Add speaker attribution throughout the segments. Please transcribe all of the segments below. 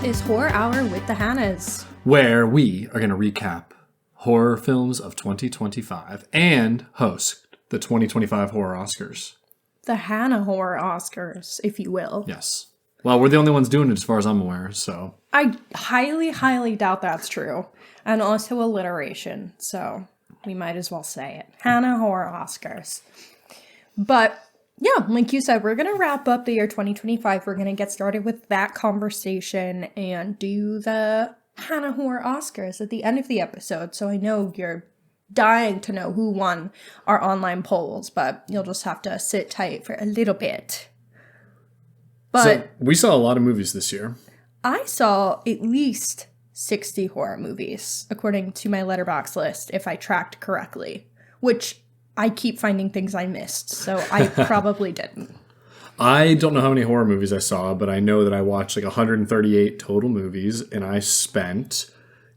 Speaker 1: is Horror Hour with the Hannas,
Speaker 2: where we are going to recap horror films of 2025 and host the 2025 Horror Oscars.
Speaker 1: The Hanna Horror Oscars, if you will.
Speaker 2: Yes. Well, we're the only ones doing it as far as I'm aware, so.
Speaker 1: I highly, highly doubt that's true. And also alliteration, so we might as well say it. Hanna Horror Oscars. But yeah, like you said, we're going to wrap up the year 2025. We're going to get started with that conversation and do the Hanna Horror Oscars at the end of the episode. So I know you're dying to know who won our online polls, but you'll just have to sit tight for a little bit. But
Speaker 2: so we saw a lot of movies this year.
Speaker 1: I saw at least 60 horror movies, according to my Letterboxd list, if I tracked correctly, which I keep finding things I missed, so I probably didn't.
Speaker 2: I don't know how many horror movies I saw, but I know that I watched like 138 total movies, and I spent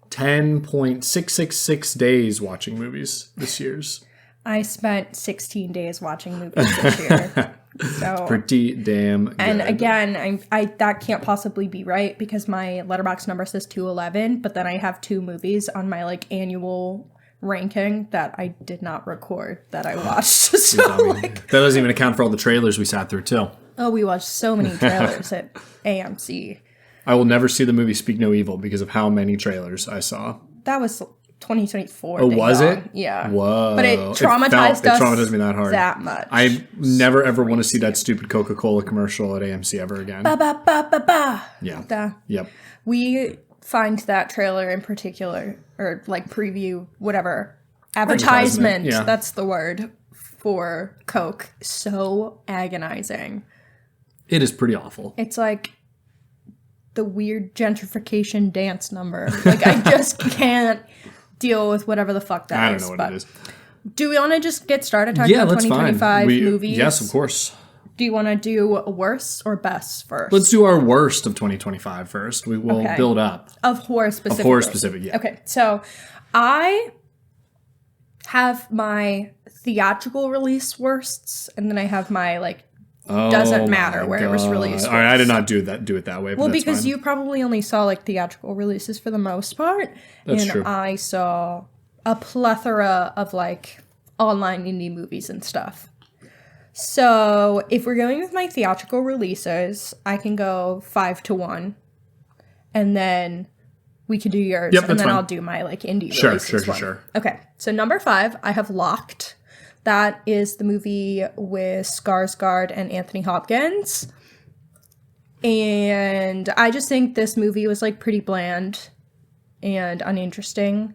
Speaker 2: 10.666 days watching movies this year's.
Speaker 1: I spent 16 days watching movies this year. So
Speaker 2: pretty damn good.
Speaker 1: And again, I that can't possibly be right because my Letterboxd number says 211, but then I have 2 movies on my like annual ranking that I did not record that I watched. So
Speaker 2: that doesn't even account for all the trailers we sat through too.
Speaker 1: Oh, we watched so many trailers at AMC.
Speaker 2: I will never see the movie Speak No Evil because of how many trailers I saw.
Speaker 1: That was 2024.
Speaker 2: Oh, was it?
Speaker 1: Yeah.
Speaker 2: Whoa.
Speaker 1: But it traumatized us.
Speaker 2: It traumatized me that hard.
Speaker 1: That much.
Speaker 2: I never ever want to see that stupid Coca-Cola commercial at AMC ever again.
Speaker 1: Ba ba ba ba ba.
Speaker 2: Yeah. Yep.
Speaker 1: We find that trailer in particular, or like preview, whatever, advertisement,
Speaker 2: yeah.
Speaker 1: That's the word for Coke, so agonizing.
Speaker 2: It is pretty awful.
Speaker 1: It's like the weird gentrification dance number. Like, I just can't deal with whatever the fuck that is.
Speaker 2: I don't know what it is.
Speaker 1: Do we want to just get started talking about 2025 movies?
Speaker 2: Yes, of course.
Speaker 1: Do you want to do worst or best first?
Speaker 2: Let's do our worst of 2025 first. We will build up.
Speaker 1: Of horror specific.
Speaker 2: Of horror specific, yeah.
Speaker 1: Okay, so I have my theatrical release worsts, and then I have my, like, doesn't matter where it was released.
Speaker 2: All right, I did not do it that way. But
Speaker 1: well,
Speaker 2: that's
Speaker 1: because
Speaker 2: fine.
Speaker 1: you probably only saw, like, theatrical releases for the most part.
Speaker 2: That's
Speaker 1: and
Speaker 2: true.
Speaker 1: I saw a plethora of, like, online indie movies and stuff. So, if we're going with my theatrical releases, I can go 5-1, and then we could do yours,
Speaker 2: yep,
Speaker 1: and then
Speaker 2: fine.
Speaker 1: I'll do my, like, indie releases.
Speaker 2: Sure.
Speaker 1: Okay, so number 5, I have Locked. That is the movie with Skarsgård and Anthony Hopkins, and I just think this movie was, like, pretty bland and uninteresting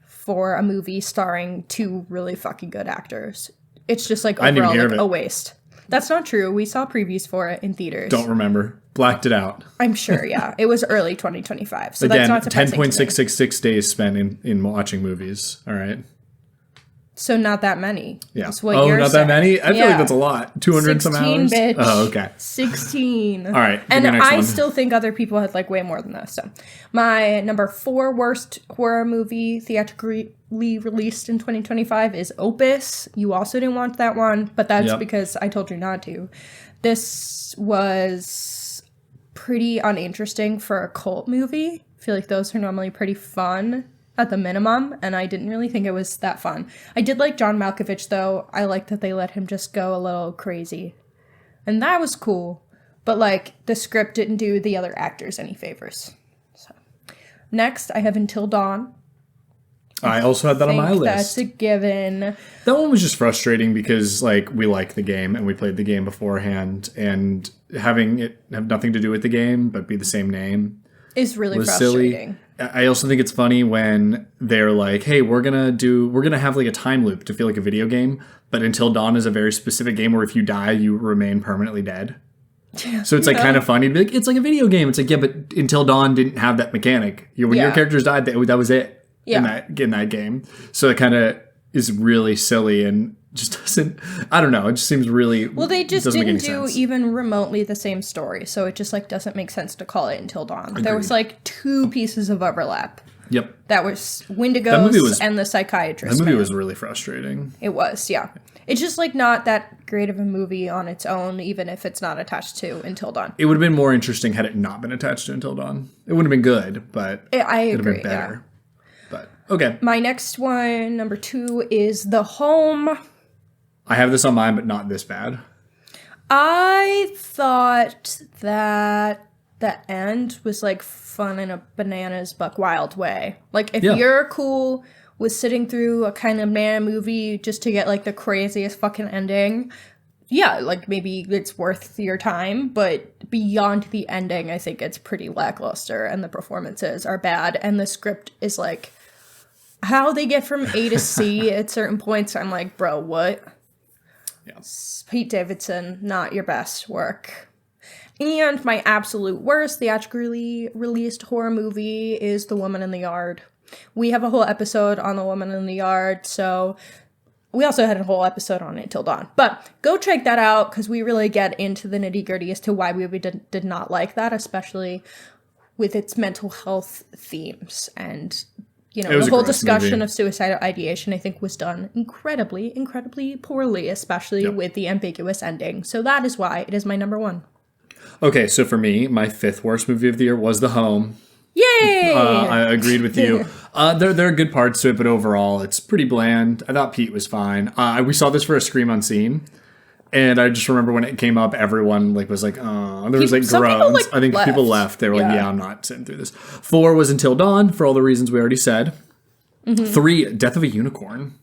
Speaker 1: for a movie starring 2 really fucking good actors. It's just, like, overall, like, a waste. That's not true. We saw previews for it in theaters.
Speaker 2: Don't remember. Blacked it out.
Speaker 1: I'm sure, yeah. It was early 2025, so
Speaker 2: again,
Speaker 1: that's not surprising.
Speaker 2: 10.666 days spent in watching movies, all right?
Speaker 1: So not that many.
Speaker 2: Yeah.
Speaker 1: That's what you're
Speaker 2: not
Speaker 1: saying.
Speaker 2: that many? I feel like that's a lot. 200 and some hours?
Speaker 1: Bitch.
Speaker 2: Oh, okay.
Speaker 1: 16.
Speaker 2: All right.
Speaker 1: And I still think other people had, like, way more than this. So my number 4 worst horror movie theatrically released in 2025 is Opus. You also didn't want that one, but that's because I told you not to. This was pretty uninteresting for a cult movie. I feel like those are normally pretty fun at the minimum, and I didn't really think it was that fun. I did like John Malkovich, though. I liked that they let him just go a little crazy. And that was cool. But, like, the script didn't do the other actors any favors. So, next, I have Until Dawn.
Speaker 2: I also had that on my list.
Speaker 1: That's a given.
Speaker 2: That one was just frustrating because, like, we liked the game and we played the game beforehand, and having it have nothing to do with the game but be the same name
Speaker 1: is really frustrating.
Speaker 2: Silly. I also think it's funny when they're like, hey, we're gonna have like a time loop to feel like a video game, but Until Dawn is a very specific game where if you die, you remain permanently dead. So it's like kind of funny to be like, it's like a video game. It's like, yeah, but Until Dawn didn't have that mechanic. When your characters died, that was it in that game. So it kind of is really silly and just doesn't, I don't know, it just seems really,
Speaker 1: well, they just didn't do even remotely the same story, so it just, like, doesn't make sense to call it Until Dawn. Agreed. There was, like, 2 pieces of overlap.
Speaker 2: Yep.
Speaker 1: That was Wendigos and the psychiatrist.
Speaker 2: That movie was really frustrating.
Speaker 1: It was, yeah. It's just like not that great of a movie on its own, even if it's not attached to Until Dawn.
Speaker 2: It would have been more interesting had it not been attached to Until Dawn. It would have been good, but
Speaker 1: I
Speaker 2: it would have
Speaker 1: agree,
Speaker 2: been better. But okay.
Speaker 1: My next one, number 2, is The Home.
Speaker 2: I have this on mine, but not this bad.
Speaker 1: I thought that the end was like fun in a bananas buck wild way. Like if you're cool with sitting through a kind of man movie just to get like the craziest fucking ending, yeah, like maybe it's worth your time. But beyond the ending, I think it's pretty lackluster and the performances are bad and the script is like how they get from A to C at certain points. I'm like, bro, what? Yeah. Pete Davidson, not your best work. And my absolute worst theatrically released horror movie is The Woman in the Yard. We have a whole episode on The Woman in the Yard, so we also had a whole episode on it Until Dawn. But go check that out, because we really get into the nitty-gritty as to why we did not like that, especially with its mental health themes. And you know, the whole discussion of suicidal ideation, I think, was done incredibly, incredibly poorly, especially with the ambiguous ending. So that is why it is my number 1.
Speaker 2: Okay, so for me, my 5th worst movie of the year was The Home.
Speaker 1: Yay!
Speaker 2: I agreed with you. There are good parts to it, but overall, it's pretty bland. I thought Pete was fine. We saw this for a Scream Unseen. And I just remember when it came up, everyone was like, oh, there was like groans. I think people left. They were like, yeah, I'm not sitting through this. 4 was Until Dawn, for all the reasons we already said. 3, Death of a Unicorn.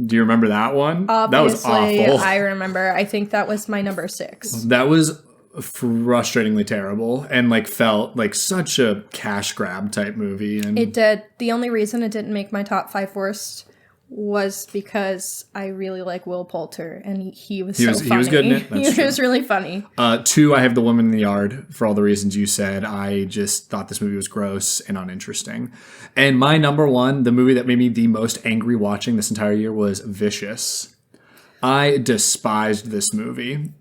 Speaker 2: Do you remember that one?
Speaker 1: Obviously,
Speaker 2: that was awful.
Speaker 1: I remember. I think that was my number 6.
Speaker 2: That was frustratingly terrible and like felt like such a cash grab type movie. And
Speaker 1: it did. The only reason it didn't make my top 5 worst was because I really like Will Poulter, and he was funny. He was good in it. He was really funny. 2,
Speaker 2: I have The Woman in the Yard, for all the reasons you said. I just thought this movie was gross and uninteresting. And my number 1, the movie that made me the most angry watching this entire year, was Vicious. I despised this movie,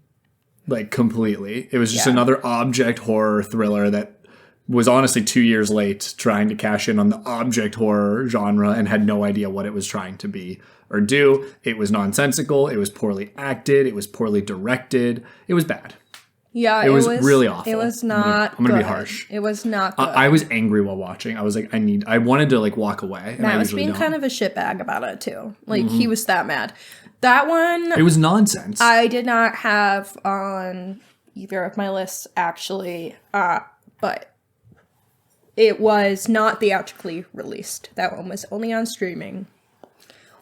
Speaker 2: like, completely. It was just another object horror thriller that was honestly 2 years late trying to cash in on the object horror genre and had no idea what it was trying to be or do. It was nonsensical. It was poorly acted. It was poorly directed. It was bad.
Speaker 1: Yeah,
Speaker 2: it was really awful.
Speaker 1: It was not
Speaker 2: I'm going to be harsh.
Speaker 1: It was not good.
Speaker 2: I was angry while watching. I was like, I wanted to like walk away.
Speaker 1: Matt was being kind of a shitbag about it too. Like he was that mad. That one...
Speaker 2: It was nonsense.
Speaker 1: I did not have on either of my lists actually, but... It was not theatrically released. That one was only on streaming.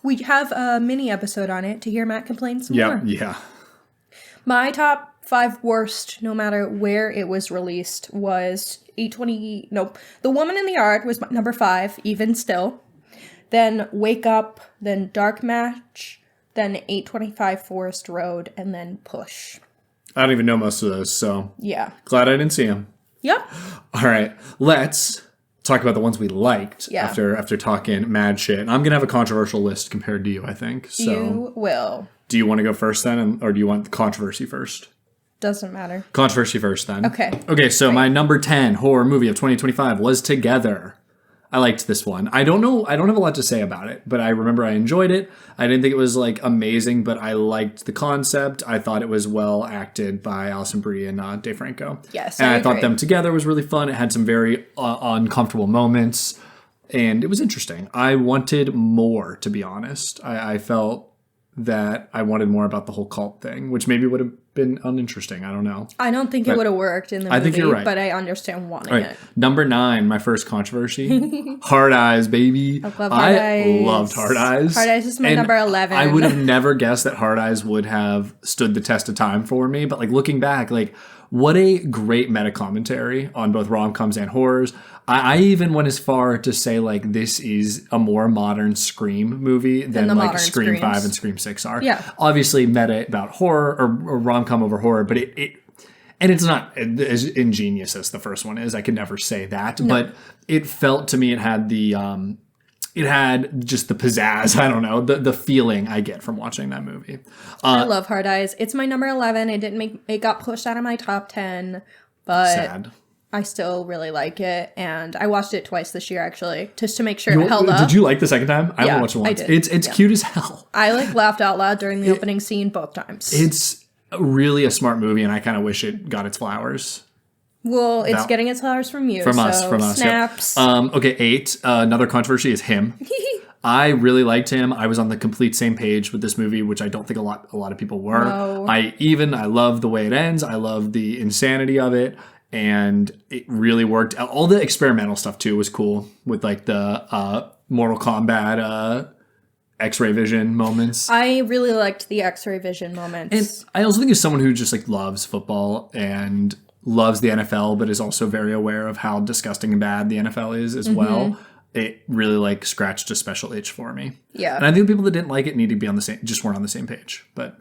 Speaker 1: We have a mini episode on it to hear Matt complain some more.
Speaker 2: Yeah.
Speaker 1: My top 5 worst, no matter where it was released, was The Woman in the Yard was number 5, even still. Then Wake Up, then Dark Match, then 825 Forest Road, and then Push.
Speaker 2: I don't even know most of those, so
Speaker 1: yeah.
Speaker 2: Glad I didn't see them.
Speaker 1: Yep.
Speaker 2: All right, let's talk about the ones we liked after talking mad shit. And I'm going to have a controversial list compared to you, I think. So
Speaker 1: you will.
Speaker 2: Do you want to go first then, or do you want the controversy first?
Speaker 1: Doesn't matter.
Speaker 2: Controversy first then.
Speaker 1: Okay,
Speaker 2: so my number 10 horror movie of 2025 was Together. I liked this one. I don't have a lot to say about it, but I remember I enjoyed it. I didn't think it was like amazing, but I liked the concept. I thought it was well acted by Alison Brie and Dave Franco.
Speaker 1: Yes,
Speaker 2: and I thought them together was really fun. It had some very uncomfortable moments, and it was interesting. I wanted more, to be honest. I felt that I wanted more about the whole cult thing, which maybe would have been uninteresting. I don't know.
Speaker 1: I don't think it would have worked in the movie, I think you're right. But I understand wanting it.
Speaker 2: Number 9, my first controversy. Hard Eyes, baby.
Speaker 1: I love Hard Eyes.
Speaker 2: I loved Hard Eyes.
Speaker 1: Hard Eyes is my number 11.
Speaker 2: I would have never guessed that Hard Eyes would have stood the test of time for me. But like looking back, like what a great meta commentary on both rom-coms and horrors. I even went as far to say like this is a more modern Scream movie than like Scream 5 and Scream 6 are.
Speaker 1: Yeah.
Speaker 2: Obviously meta about horror or rom-com over horror, but and it's not as ingenious as the first one is. I could never say that, but it felt to me it had just the pizzazz. I don't know, the feeling I get from watching that movie.
Speaker 1: I love Hard Eyes. It's my number 11. It got pushed out of my top 10, but
Speaker 2: sad.
Speaker 1: I still really like it, and I watched it twice this year actually, just to make sure it held up.
Speaker 2: Did you like the second time? I
Speaker 1: Yeah,
Speaker 2: only watched it once.
Speaker 1: I did.
Speaker 2: It's cute as hell.
Speaker 1: I like laughed out loud during the opening scene both times.
Speaker 2: It's really a smart movie, and I kind of wish it got its flowers.
Speaker 1: Well, it's getting its flowers from you.
Speaker 2: From us.
Speaker 1: Snaps.
Speaker 2: Yep. Okay, 8. Another controversy is him. I really liked him. I was on the complete same page with this movie, which I don't think a lot of people were.
Speaker 1: No.
Speaker 2: I love the way it ends. I love the insanity of it. And it really worked. All the experimental stuff, too, was cool with, like, the Mortal Kombat X-ray vision moments.
Speaker 1: I really liked the X-ray vision moments.
Speaker 2: And I also think as someone who just, like, loves football and loves the NFL, but is also very aware of how disgusting and bad the NFL is as well, it really, like, scratched a special itch for me.
Speaker 1: Yeah.
Speaker 2: And I think people that didn't like it need to be just weren't on the same page. But...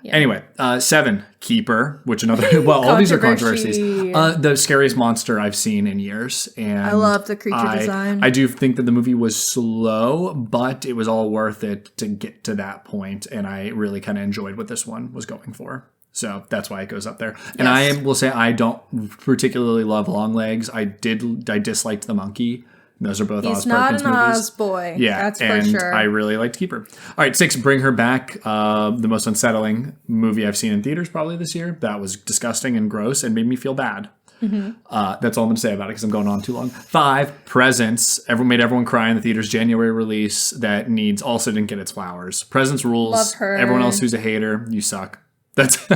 Speaker 2: yeah. Anyway, 7, Keeper, which another, well, all these are controversies. The scariest monster I've seen in years. And
Speaker 1: I love the creature design.
Speaker 2: I do think that the movie was slow, but it was all worth it to get to that point, and I really kind of enjoyed what this one was going for. So that's why it goes up there. And I will say I don't particularly love long legs. I disliked the monkey. Those are both Oz Perkins movies. He's not an Oz
Speaker 1: boy. Yeah, that's for sure.
Speaker 2: I really liked Keeper. All right, 6, Bring Her Back. The most unsettling movie I've seen in theaters probably this year. That was disgusting and gross and made me feel bad. That's all I'm going to say about it because I'm going on too long. 5, Presents. Made everyone cry in the theaters. January release that also didn't get its flowers. Presents rules.
Speaker 1: Love her.
Speaker 2: Everyone else who's a hater, you suck. That's...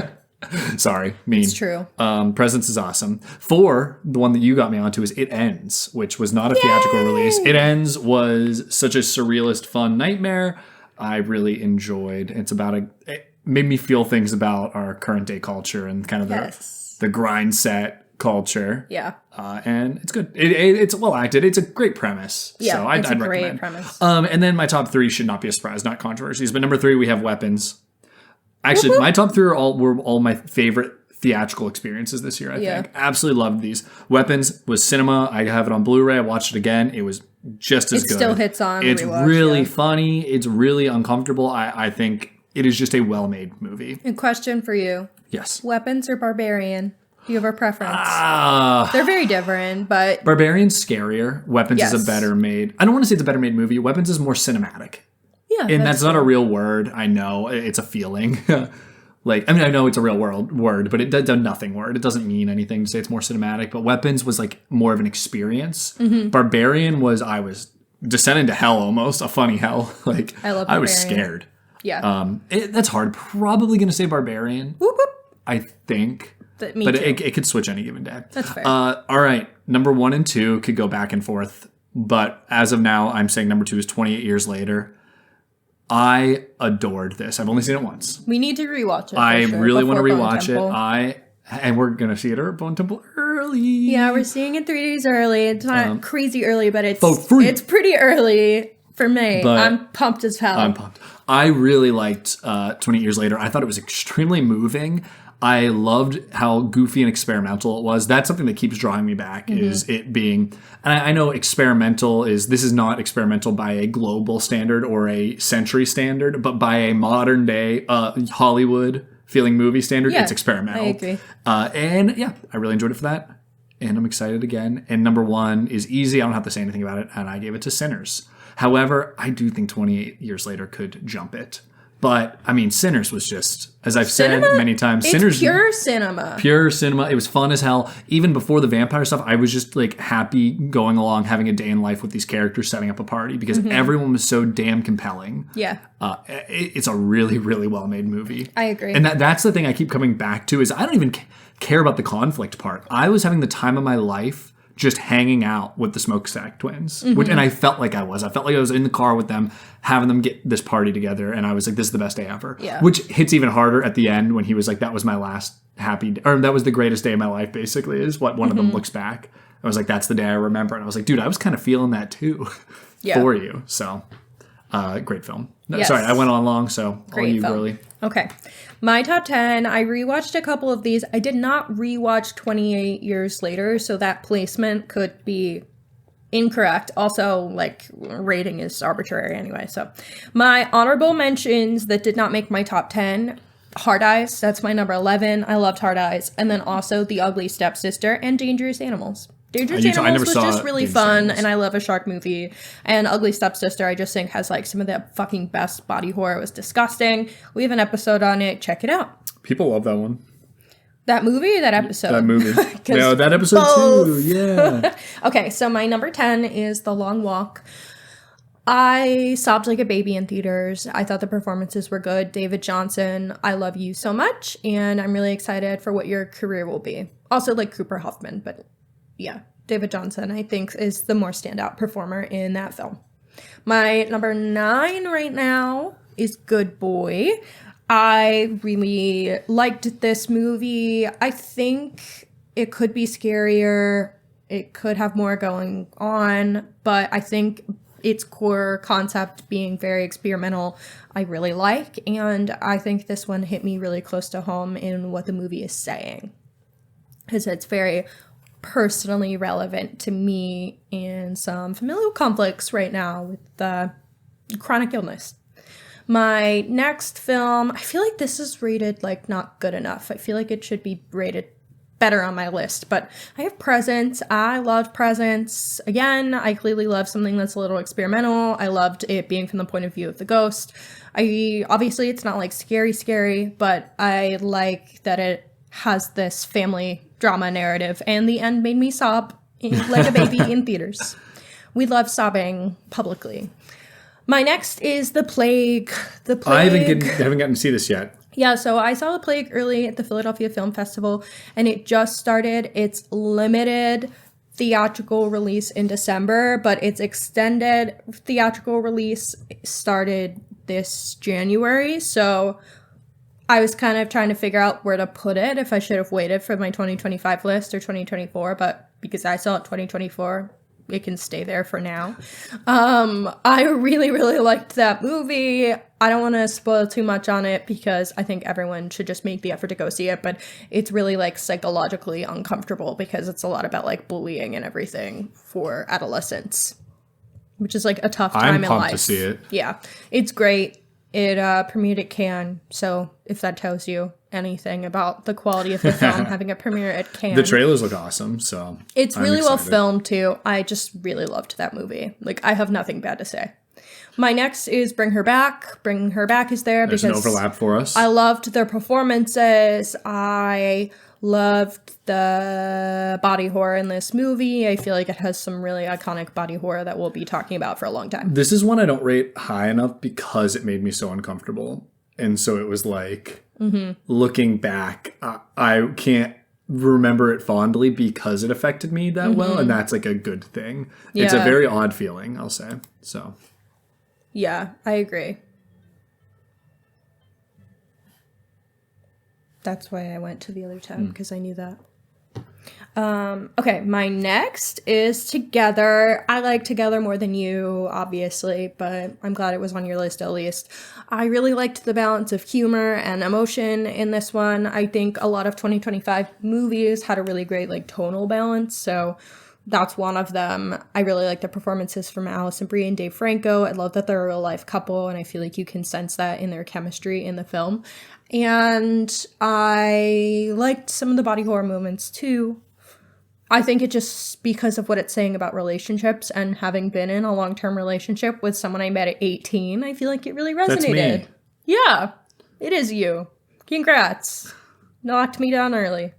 Speaker 2: Sorry, mean.
Speaker 1: It's true.
Speaker 2: Presence is awesome. 4, the one that you got me onto is It Ends, which was not a theatrical release. It Ends was such a surrealist, fun nightmare. I really enjoyed. It made me feel things about our current day culture and kind of the grind set culture.
Speaker 1: Yeah.
Speaker 2: And it's good. It's well acted. It's a great premise.
Speaker 1: Yeah,
Speaker 2: so I'd
Speaker 1: recommend.
Speaker 2: Great
Speaker 1: premise.
Speaker 2: And then my top 3 should not be a surprise, not controversies. But number 3, we have Weapons. Actually, my top 3 were all my favorite theatrical experiences this year, I think. Absolutely loved these. Weapons was cinema. I have it on Blu-ray. I watched it again. It was just as good. It
Speaker 1: still hits on.
Speaker 2: It's really funny. It's really uncomfortable. I think it is just a well-made movie.
Speaker 1: A question for you.
Speaker 2: Yes.
Speaker 1: Weapons or Barbarian? Do you have a preference? They're very different, but...
Speaker 2: Barbarian's scarier. Weapons is a better made... I don't want to say it's a better made movie. Weapons is more cinematic.
Speaker 1: Yeah,
Speaker 2: and that's not a real word. I know it's a feeling. I know it's a real word, but it does a nothing word. It doesn't mean anything to say it's more cinematic. But Weapons was like more of an experience. Barbarian I was descending to hell almost, a funny hell. I was scared.
Speaker 1: Yeah.
Speaker 2: That's hard. Probably going to say Barbarian.
Speaker 1: Whoop, whoop.
Speaker 2: I think.
Speaker 1: But
Speaker 2: it could switch any given day.
Speaker 1: That's fair.
Speaker 2: All right. Number 1 and 2 could go back and forth. But as of now, I'm saying number 2 is 28 Years Later. I adored this. I've only seen it once.
Speaker 1: We need to rewatch it.
Speaker 2: I really want to rewatch it. And we're going to see it at Bone Temple early.
Speaker 1: Yeah, we're seeing it 3 days early. It's not crazy early, but it's pretty early for me. I'm pumped as hell.
Speaker 2: I'm pumped. I really liked 28 Years Later. I thought it was extremely moving. I loved how goofy and experimental it was. That's something that keeps drawing me back, is it being... And I know this is not experimental by a global standard or a century standard, but by a modern day Hollywood feeling movie standard, it's experimental.
Speaker 1: I agree.
Speaker 2: I really enjoyed it for that. And I'm excited again. And number 1 is easy. I don't have to say anything about it. And I gave it to Sinners. However, I do think 28 Years Later could jump it. But, I mean, Sinners was just, as I've said many times,
Speaker 1: Sinners... pure cinema.
Speaker 2: Pure cinema. It was fun as hell. Even before the vampire stuff, I was just, happy going along, having a day in life with these characters, setting up a party, because everyone was so damn compelling.
Speaker 1: Yeah.
Speaker 2: It's a really, really well-made movie.
Speaker 1: I agree.
Speaker 2: And that's the thing I keep coming back to, is I don't even care about the conflict part. I was having the time of my life just hanging out with the Smokestack twins. And I felt like I was. I felt like I was in the car with them, having them get this party together. And I was like, this is the best day ever.
Speaker 1: Yeah.
Speaker 2: Which hits even harder at the end when he was like, that was my last that was the greatest day of my life, basically, is what one of them looks back. I was like, that's the day I remember. And I was like, dude, I was kind of feeling that too for you. So, great film. No, sorry, I went on long, so
Speaker 1: great
Speaker 2: all you,
Speaker 1: film.
Speaker 2: girly.
Speaker 1: Okay. My top 10, I rewatched a couple of these. I did not rewatch 28 Years Later, so that placement could be incorrect. Also, rating is arbitrary anyway. So my honorable mentions that did not make my top 10 Hard Eyes, that's my number 11. I loved Hard Eyes. And then also The Ugly Stepsister and Dangerous Animals. Dangerous Animals was just really fun, and I love a shark movie. And Ugly Stepsister, I just think, has like some of the fucking best body horror. It was disgusting. We have an episode on it. Check it out.
Speaker 2: People love that one.
Speaker 1: That movie or that episode?
Speaker 2: That movie. Yeah, that episode both. Too. Yeah.
Speaker 1: Okay, so my number 10 is The Long Walk. I sobbed like a baby in theaters. I thought the performances were good. David Johnson, I love you so much, and I'm really excited for what your career will be. Also like Cooper Hoffman, but yeah, David Johnson, I think, is the more standout performer in that film. My number 9 right now is Good Boy. I really liked this movie. I think it could be scarier. It could have more going on, but I think its core concept being very experimental, I really like. And I think this one hit me really close to home in what the movie is saying, because it's very personally relevant to me in some familial conflicts right now with chronic illness. My next film, I feel like this is rated like not good enough. I feel like it should be rated better on my list, but I have Presents. I loved Presents. Again, I clearly love something that's a little experimental. I loved it being from the point of view of the ghost. Obviously it's not like scary, but I like that it has this family drama narrative, and the end made me sob like a baby in theaters. We love sobbing publicly. My next is The Plague. The Plague.
Speaker 2: I haven't gotten to see this yet.
Speaker 1: Yeah, so I saw The Plague early at the Philadelphia Film Festival, and it just started its limited theatrical release in December, but its extended theatrical release started this January, so I was kind of trying to figure out where to put it, if I should have waited for my 2025 list or 2024, but because I saw it 2024, it can stay there for now. I really, really liked that movie. I don't want to spoil too much on it because I think everyone should just make the effort to go see it, but it's really like psychologically uncomfortable because it's a lot about like bullying and everything for adolescents, which is like a tough time in life. I'm pumped
Speaker 2: to see it.
Speaker 1: Yeah, it's great. It premiered at Cannes, so if that tells you anything about the quality of the film, having a premiere at Cannes.
Speaker 2: The trailers look awesome, so
Speaker 1: it's really well filmed too. I just really loved that movie. Like, I have nothing bad to say. My next is Bring Her Back. Bring Her Back is there
Speaker 2: because there's an overlap for us.
Speaker 1: I loved their performances. I loved the body horror in this movie. I feel like it has some really iconic body horror that we'll be talking about for a long time.
Speaker 2: This is one I don't rate high enough because it made me so uncomfortable. And so it was like, looking back, I can't remember it fondly because it affected me that well. And that's like a good thing. Yeah. It's a very odd feeling, I'll say. So,
Speaker 1: yeah, I agree. That's why I went to the other tab, because I knew that. Okay, my next is Together. I like Together more than you, obviously, but I'm glad it was on your list at least. I really liked the balance of humor and emotion in this one. I think a lot of 2025 movies had a really great like tonal balance, so that's one of them. I really like the performances from Alison Brie and Dave Franco. I love that they're a real-life couple, and I feel like you can sense that in their chemistry in the film. And I liked some of the body horror moments, too. I think it just because of what it's saying about relationships and having been in a long-term relationship with someone I met at 18, I feel like it really resonated.
Speaker 2: That's me.
Speaker 1: Yeah, it is you. Congrats. Knocked me down early.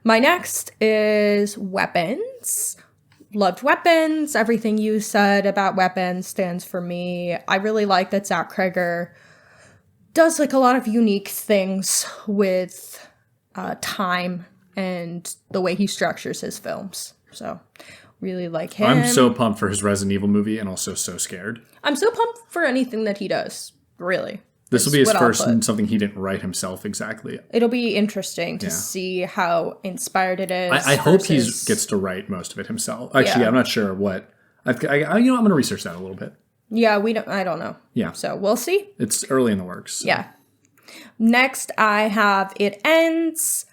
Speaker 1: My next is Weapons. Loved Weapons. Everything you said about Weapons stands for me. I really like that Zach Cregger does like a lot of unique things with time and the way he structures his films. So really like him.
Speaker 2: I'm so pumped for his Resident Evil movie and also so scared.
Speaker 1: I'm so pumped for anything that he does, really.
Speaker 2: This will be his first and something he didn't write himself exactly.
Speaker 1: It'll be interesting to see how inspired it is.
Speaker 2: I hope he gets to write most of it himself. Actually, I'm not sure what. I'm going to research that a little bit.
Speaker 1: Yeah, I don't know.
Speaker 2: Yeah.
Speaker 1: So we'll see.
Speaker 2: It's early in the works. So.
Speaker 1: Yeah. Next, I have It Ends.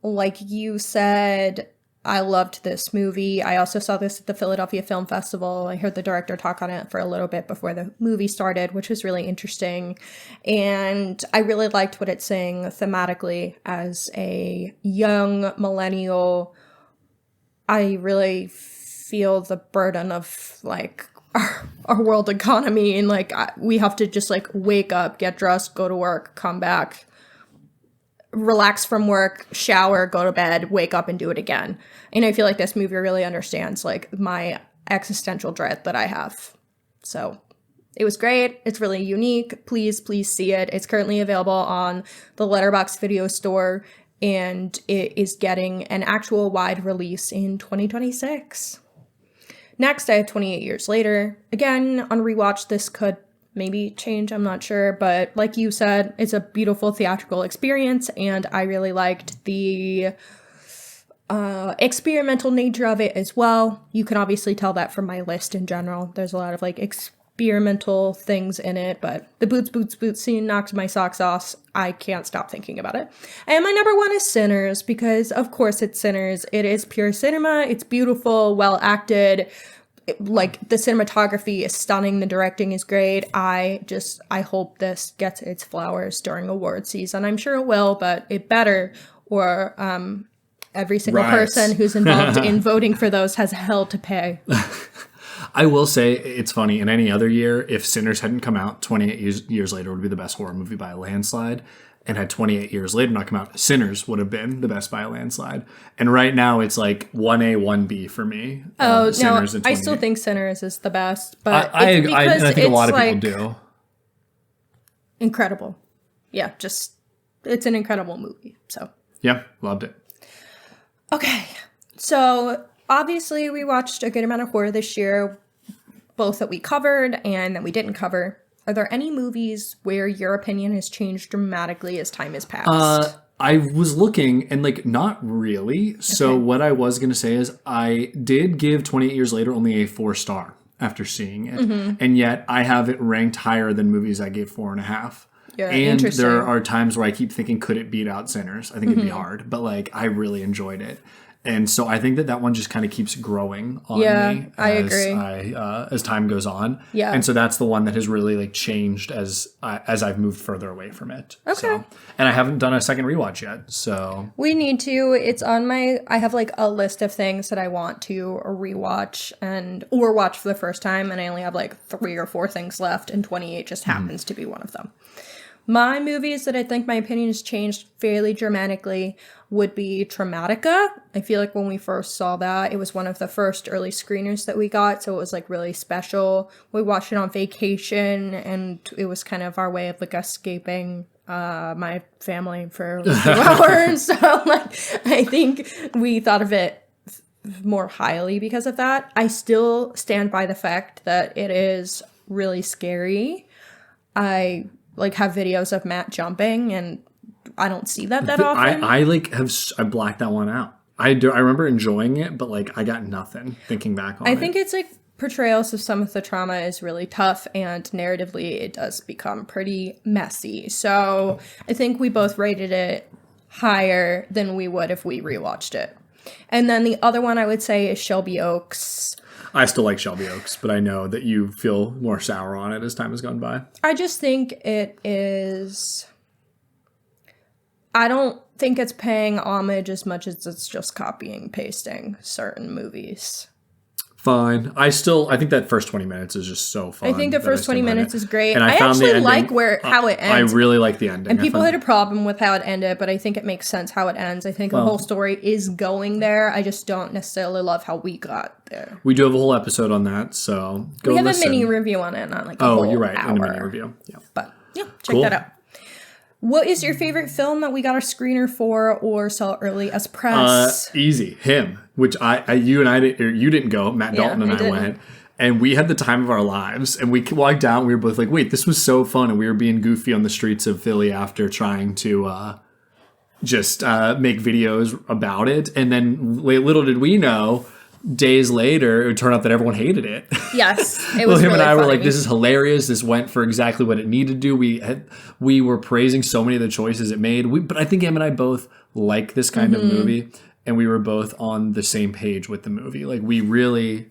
Speaker 1: Like you said, I loved this movie. I also saw this at the Philadelphia Film Festival. I heard the director talk on it for a little bit before the movie started, which was really interesting. And I really liked what it's saying thematically as a young millennial. I really feel the burden of like our world economy, and like we have to just like wake up, get dressed, go to work, come back, relax from work, shower, go to bed, wake up and do it again. And I feel like this movie really understands like my existential dread that I have. So it was great. It's really unique. Please see it. It's currently available on the Letterboxd Video Store, and it is getting an actual wide release in 2026. Next, I have 28 Years Later. Again, on rewatch, this could maybe change, I'm not sure, but like you said, it's a beautiful theatrical experience, and I really liked the experimental nature of it as well. You can obviously tell that from my list in general. There's a lot of like experimental things in it, but the boots scene knocked my socks off. I can't stop thinking about it. And my number one is Sinners, because of course it's Sinners. It is pure cinema. It's beautiful, well acted. Like the cinematography is stunning. The directing is great. I hope this gets its flowers during award season. I'm sure it will, but it better, or every single person who's involved in voting for those has hell to pay.
Speaker 2: I will say, it's funny, in any other year, if Sinners hadn't come out, 28 years later would be the best horror movie by a landslide. And had 28 years later not come out, Sinners would have been the best by a landslide. And right now it's like 1A, 1B for me.
Speaker 1: Oh, no, I still think Sinners is the best. But
Speaker 2: I think a lot of people do.
Speaker 1: Incredible. Yeah, it's an incredible movie. So
Speaker 2: yeah, loved it.
Speaker 1: Okay, so obviously we watched a good amount of horror this year, both that we covered and that we didn't cover. Are there any movies where your opinion has changed dramatically as time has passed?
Speaker 2: I was looking, and like, not really. Okay. So what I was going to say is I did give 28 Years Later only a 4-star after seeing it. Mm-hmm. And yet I have it ranked higher than movies I gave 4.5. Yeah, and there are times where I keep thinking, could it beat out Sinners? I think it'd be hard, but like, I really enjoyed it. And so I think that one just kind of keeps growing on me
Speaker 1: I agree.
Speaker 2: As time goes on. Yeah. And so that's the one that has really like changed as I've moved further away from it. Okay. So, and I haven't done a second rewatch yet. So
Speaker 1: we need to. It's on I have like a list of things that I want to rewatch or watch for the first time. And I only have like 3 or 4 things left. And 28 just happens to be one of them. My movies that I think my opinion has changed fairly dramatically would be Traumatica. I feel like when we first saw that, it was one of the first early screeners that we got, so it was like really special. We watched it on vacation, and it was kind of our way of like escaping my family for a few hours. So like, I think we thought of it more highly because of that. I still stand by the fact that it is really scary. I like have videos of Matt jumping, and I don't see that often.
Speaker 2: I blacked that one out. I remember enjoying it, but like I got nothing thinking back on it.
Speaker 1: I think it's like portrayals of some of the trauma is really tough, and narratively it does become pretty messy. So I think we both rated it higher than we would if we rewatched it. And then the other one I would say is Shelby Oaks.
Speaker 2: I still like Shelby Oaks, but I know that you feel more sour on it as time has gone by.
Speaker 1: I just think it is... I don't think it's paying homage as much as it's just copying and pasting certain movies.
Speaker 2: Fine. I think that first 20 minutes is just so fun.
Speaker 1: I think the first 20 minutes is great. And I actually like how it ends.
Speaker 2: I really like the ending.
Speaker 1: And people had a problem with how it ended, but I think it makes sense how it ends. I think the whole story is going there. I just don't necessarily love how we got there.
Speaker 2: We do have a whole episode on that, so go
Speaker 1: We have
Speaker 2: listen.
Speaker 1: a mini review on it, not like a whole hour.
Speaker 2: Oh, you're right. In a mini review. Yeah.
Speaker 1: But yeah, check that out. What is your favorite film that we got a screener for or saw early as press?
Speaker 2: Easy. Him, which you didn't go. Matt Dalton and I went. And we had the time of our lives. And we walked down. We were both like, wait, this was so fun. And we were being goofy on the streets of Philly after trying to just make videos about it. And then little did we know, days later, it would turn out that everyone hated it.
Speaker 1: Yes, it was
Speaker 2: him
Speaker 1: really
Speaker 2: and I
Speaker 1: funny.
Speaker 2: were like, this is hilarious. This went for exactly what it needed to do. We were praising so many of the choices it made. But I think him and I both like this kind of movie. and we were both on the same page with the movie. Like, we really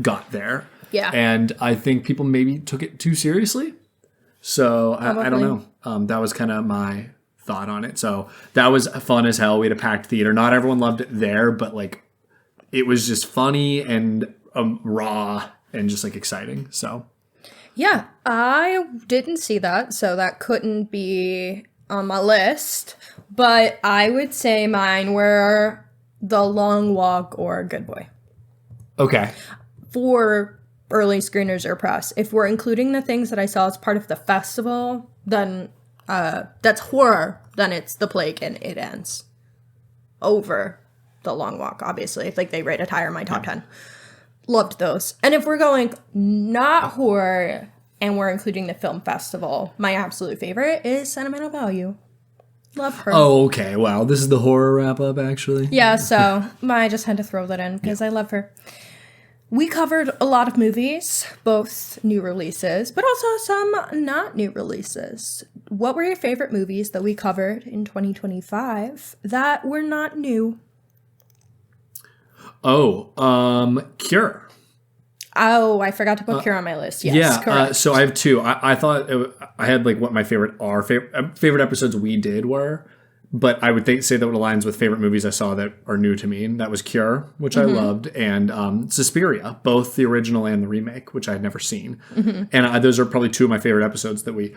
Speaker 2: got there.
Speaker 1: Yeah.
Speaker 2: And I think people maybe took it too seriously. So I don't know. That was kind of my thought on it. So that was fun as hell. We had a packed theater. Not everyone loved it there, but like it was just funny and raw and just like exciting. So
Speaker 1: yeah, I didn't see that, so that couldn't be on my list. But I would say mine were The Long Walk or Good Boy.
Speaker 2: Okay.
Speaker 1: For early screeners or press, if we're including the things that I saw as part of the festival, then that's horror, then it's The Plague and It Ends over The Long Walk, obviously. Like, they rated higher in my top 10. Loved those. And if we're going not horror and we're including the film festival, my absolute favorite is Sentimental Value. Love her.
Speaker 2: Oh, okay. Wow. This is the horror wrap up, actually.
Speaker 1: Yeah, so I just had to throw that in because I love her. We covered a lot of movies, both new releases, but also some not new releases. What were your favorite movies that we covered in 2025 that were not new?
Speaker 2: Oh, Cure.
Speaker 1: Oh, I forgot to put Cure on my list. Yes, correct.
Speaker 2: So I have two. I thought I had like what my favorite episodes we did were, but I would say that what aligns with favorite movies I saw that are new to me. And that was Cure, which I loved, and Suspiria, both the original and the remake, which I had never seen. And those are probably two of my favorite episodes that we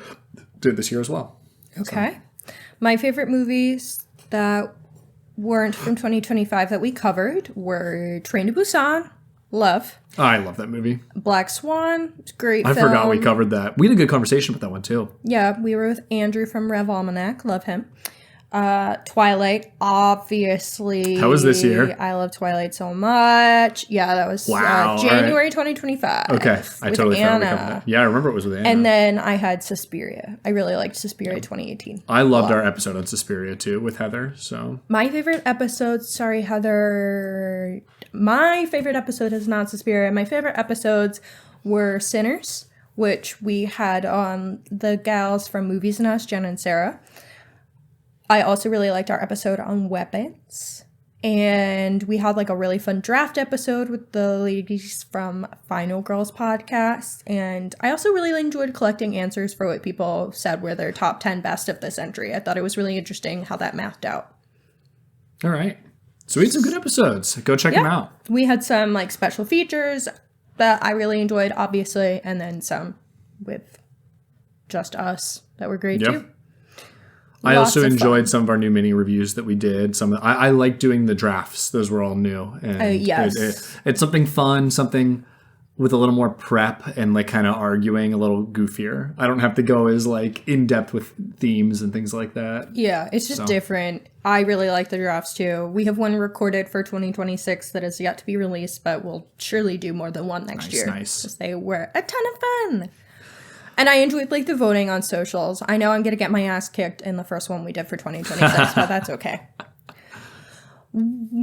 Speaker 2: did this year as well.
Speaker 1: Okay. So. My favorite movies that weren't from 2025 that we covered were Train to Busan. Love.
Speaker 2: Oh, I love that movie.
Speaker 1: Black Swan. Great
Speaker 2: I
Speaker 1: film.
Speaker 2: forgot we covered that. We had a good conversation with that one, too.
Speaker 1: Yeah, we were with Andrew from Rev Almanac. Love him. Twilight, obviously.
Speaker 2: How was this year?
Speaker 1: I love Twilight so much. Yeah, that was January 2025.
Speaker 2: Okay, I totally forgot we covered that. Yeah, I remember it was with Anna.
Speaker 1: And then I had Suspiria. I really liked Suspiria 2018.
Speaker 2: I loved our episode on Suspiria too with Heather. So
Speaker 1: my favorite episode, sorry Heather, my favorite episode is not Suspiria. My favorite episodes were Sinners, which we had on the gals from Movies and Us, Jen and Sarah. I also really liked our episode on weapons. And we had like a really fun draft episode with the ladies from Final Girls podcast. And I also really enjoyed collecting answers for what people said were their top 10 best of the century. I thought it was really interesting how that mathed out.
Speaker 2: All right. So we had some good episodes. Go check them out.
Speaker 1: We had some like special features that I really enjoyed, obviously. And then some with just us that were great too.
Speaker 2: I also enjoyed some of our new mini reviews that we did. I like doing the drafts; those were all new. And
Speaker 1: yes,
Speaker 2: it's something fun, something with a little more prep and like kind of arguing, a little goofier. I don't have to go as like in depth with themes and things like that. Yeah,
Speaker 1: it's just different. I really like the drafts too. We have one recorded for 2026 that is yet to be released, but we'll surely do more than one next year.
Speaker 2: Nice.
Speaker 1: Because they were a ton of fun. And I enjoyed like the voting on socials. I know I'm going to get my ass kicked in the first one we did for 2026, but that's okay.